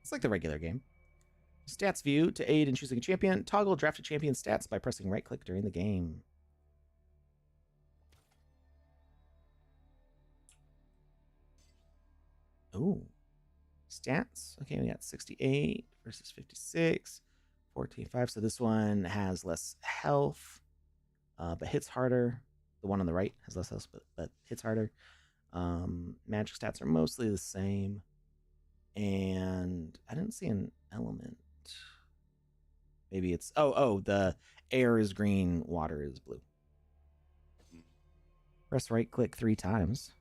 It's like the regular game. Stats view to aid in choosing a champion. Toggle drafted champion stats by pressing right click during the game. Ooh. Stats. Okay, we got 68 versus 56. 14.5. So this one has less health, but hits harder. The one on the right has less health, but hits harder. Magic stats are mostly the same. And I didn't see an element. Maybe it's... Oh, the air is green, water is blue. Press right click 3 times.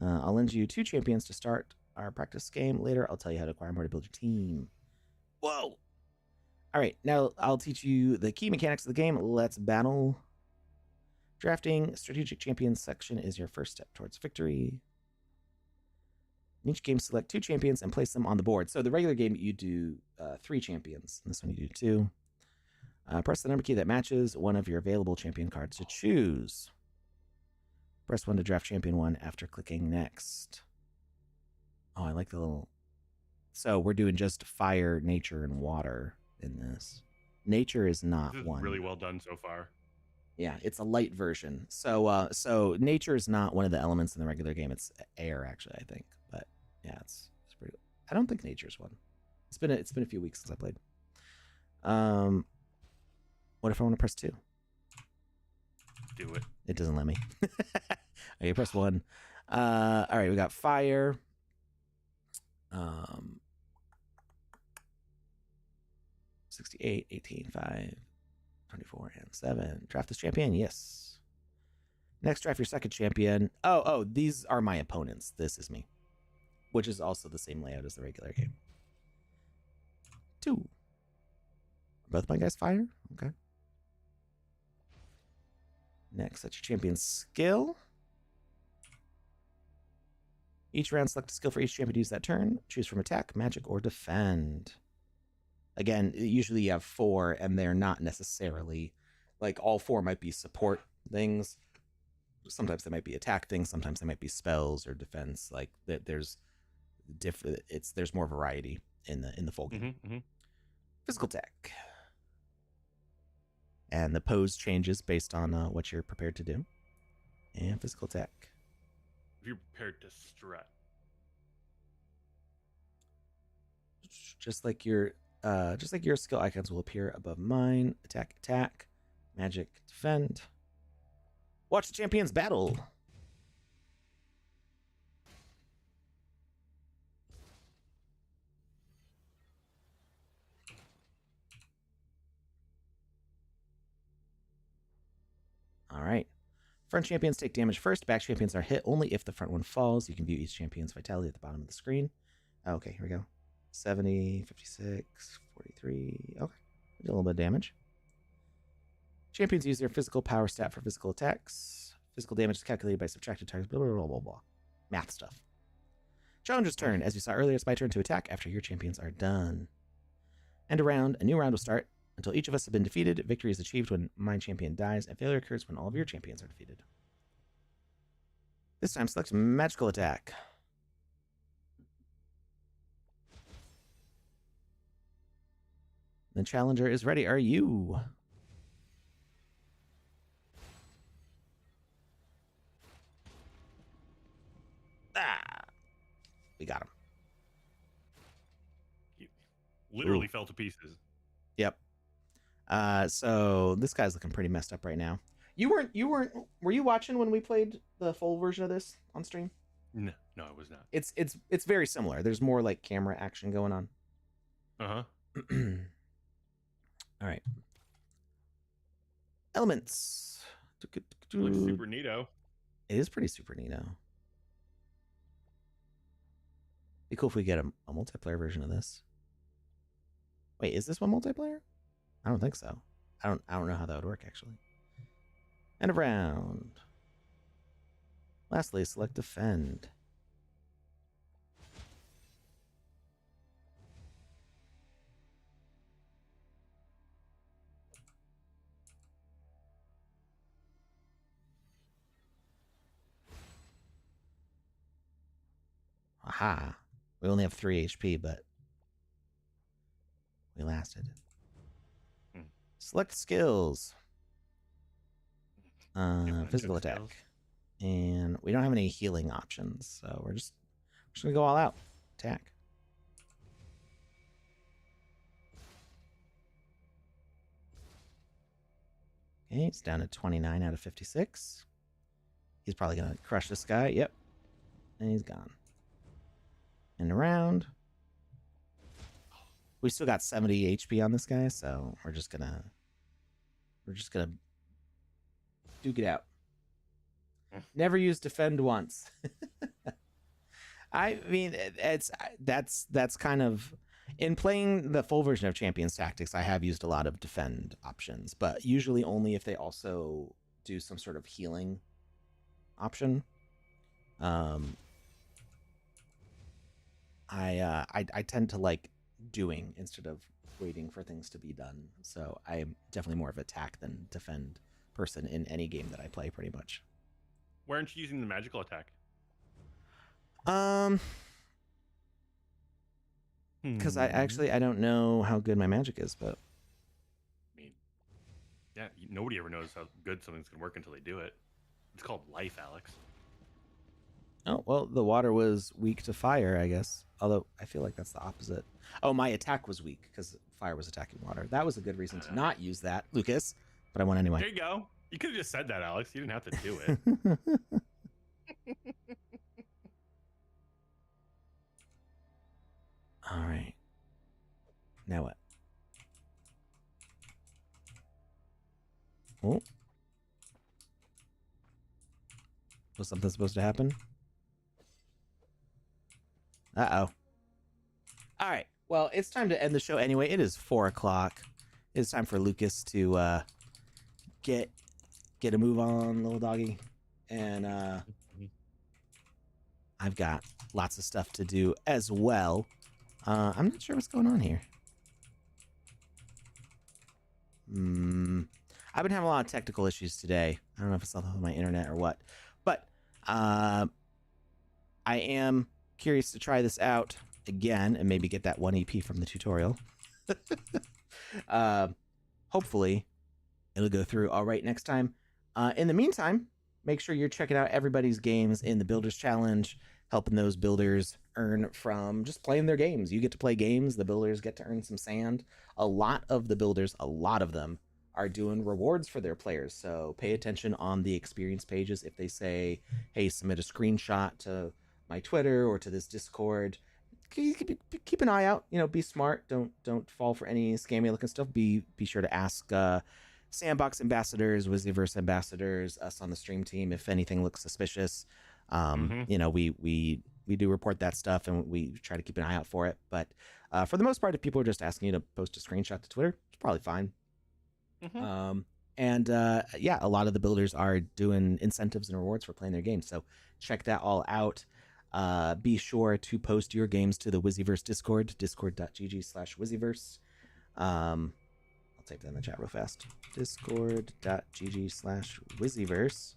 I'll lend you 2 champions to start our practice game. Later, I'll tell you how to acquire more to build your team. Whoa! All right, now I'll teach you the key mechanics of the game. Let's battle. Drafting strategic champions section is your first step towards victory. In each game, select 2 champions and place them on the board. So the regular game, you do 3 champions. In this one, you do 2. Press the number key that matches one of your available champion cards to choose. Press 1 to draft champion 1 after clicking next. Oh, I like the little... So we're doing just fire, nature, and water in this. Nature is not
this is
one.
Really well done so far.
Yeah, it's a light version. So nature is not one of the elements in the regular game. It's air, actually, I think. But yeah, it's pretty. I don't think nature's one. It's been a few weeks since I played. What if I want to press 2?
Do it.
It doesn't let me. Okay, press 1. All right, we got fire. 68, 18, 5, 24, and 7. Draft this champion. Yes. Next, draft your second champion. Oh, these are my opponents. This is me, which is also the same layout as the regular game. 2. Both my guys fire? Okay. Next, set your champion's skill. Each round, select a skill for each champion to use that turn. Choose from attack, magic, or defend. Again, usually you have 4, and they're not necessarily, like, all 4 might be support things. Sometimes they might be attack things. Sometimes they might be spells or defense. Like, there's more variety in the full game. Physical attack. And the pose changes based on what you're prepared to do. And physical attack.
If you're prepared to strut.
Just like your skill icons will appear above mine. Attack, magic, defend. Watch the champions battle. All right. Front champions take damage first. Back champions are hit only if the front one falls. You can view each champion's vitality at the bottom of the screen. Okay, here we go. 70, 56, 43. Okay. Did a little bit of damage. Champions use their physical power stat for physical attacks. Physical damage is calculated by subtracted targets, blah, blah, blah, blah, blah. Math stuff. Challenger's turn. As you saw earlier, it's my turn to attack after your champions are done. End a round. A new round will start. Until each of us have been defeated, victory is achieved when my champion dies, and failure occurs when all of your champions are defeated. This time, select magical attack. The challenger is ready. Are you? We got him.
He literally fell to pieces.
Yep. So this guy's looking pretty messed up right now. Were you watching when we played the full version of this on stream?
No, I was not.
It's very similar. There's more like camera action going on.
Uh-huh.
All right. Elements.
Looks super neato.
It is pretty super neato. Be cool if we get a multiplayer version of this. Wait, is this one multiplayer? I don't think so. I don't know how that would work actually. End of round. Lastly, select defend. Aha. We only have 3 HP, but we lasted. Select skills. Physical attack.
Skills.
And we don't have any healing options, so we're just gonna go all out. Attack. Okay, it's down to 29 out of 56. He's probably gonna crush this guy. Yep. And he's gone. And around. We still got 70 HP on this guy, so we're just gonna duke it out. Never use defend once. I mean, that's kind of, in playing the full version of Champions Tactics, I have used a lot of defend options, but usually only if they also do some sort of healing option. I tend to like doing instead of waiting for things to be done. So I'm definitely more of attack than defend person in any game that I play, pretty much.
Why aren't you using the magical attack?
Because I don't know how good my magic is, but
I mean, yeah, nobody ever knows how good something's gonna work until they do it. It's called life, Alex.
oh well, the water was weak to fire, I guess. Although I feel like that's the opposite. Oh, my attack was weak because fire was attacking water. That was a good reason to not use that, Lucas. But I won anyway.
There you go. You could have just said that, Alex. You didn't have to do it.
All right. Now what? Oh. Was something supposed to happen? Uh-oh. All right. Well, it's time to end the show anyway. It is 4 o'clock. It's time for Lucas to get a move on, little doggy. And I've got lots of stuff to do as well. I'm not sure what's going on here. I've been having a lot of technical issues today. I don't know if it's something with my internet or what. But I am curious to try this out again and maybe get that 1 EP from the tutorial. Hopefully, it'll go through all right next time. In the meantime, make sure you're checking out everybody's games in the Builders Challenge, helping those builders earn from just playing their games. You get to play games. The builders get to earn some sand. A lot of the builders, a lot of them, are doing rewards for their players. So pay attention on the experience pages. If they say, hey, submit a screenshot to my Twitter or to this Discord, keep an eye out. You know, be smart. Don't fall for any scammy looking stuff. Be sure to ask Sandbox ambassadors, Wizzyverse ambassadors, us on the stream team if anything looks suspicious. You know, we do report that stuff and we try to keep an eye out for it. But for the most part, if people are just asking you to post a screenshot to Twitter, it's probably fine. Yeah, a lot of the builders are doing incentives and rewards for playing their games. So check that all out. Be sure to post your games to the Wizzyverse Discord, discord.gg/Wizzyverse. I'll type that in the chat real fast. Discord.gg/Wizzyverse.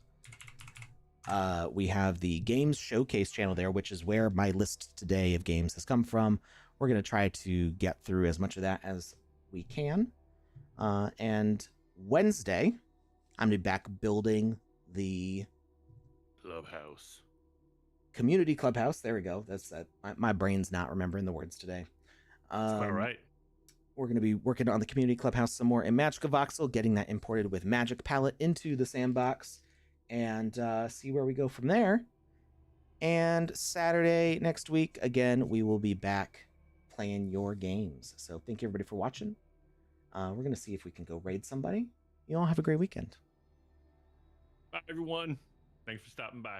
We have the Games Showcase channel there, which is where my list today of games has come from. We're going to try to get through as much of that as we can. And Wednesday, I'm going to be back building the
Clubhouse.
Community Clubhouse. There we go. That's that. My brain's not remembering the words today.
That's quite all right.
We're going to be working on the Community Clubhouse some more in Magica Voxel, getting that imported with Magic Palette into the Sandbox, and see where we go from there. And Saturday next week, again, we will be back playing your games. So thank you everybody for watching. We're going to see if we can go raid somebody. You all have a great weekend.
Bye, everyone. Thanks for stopping by.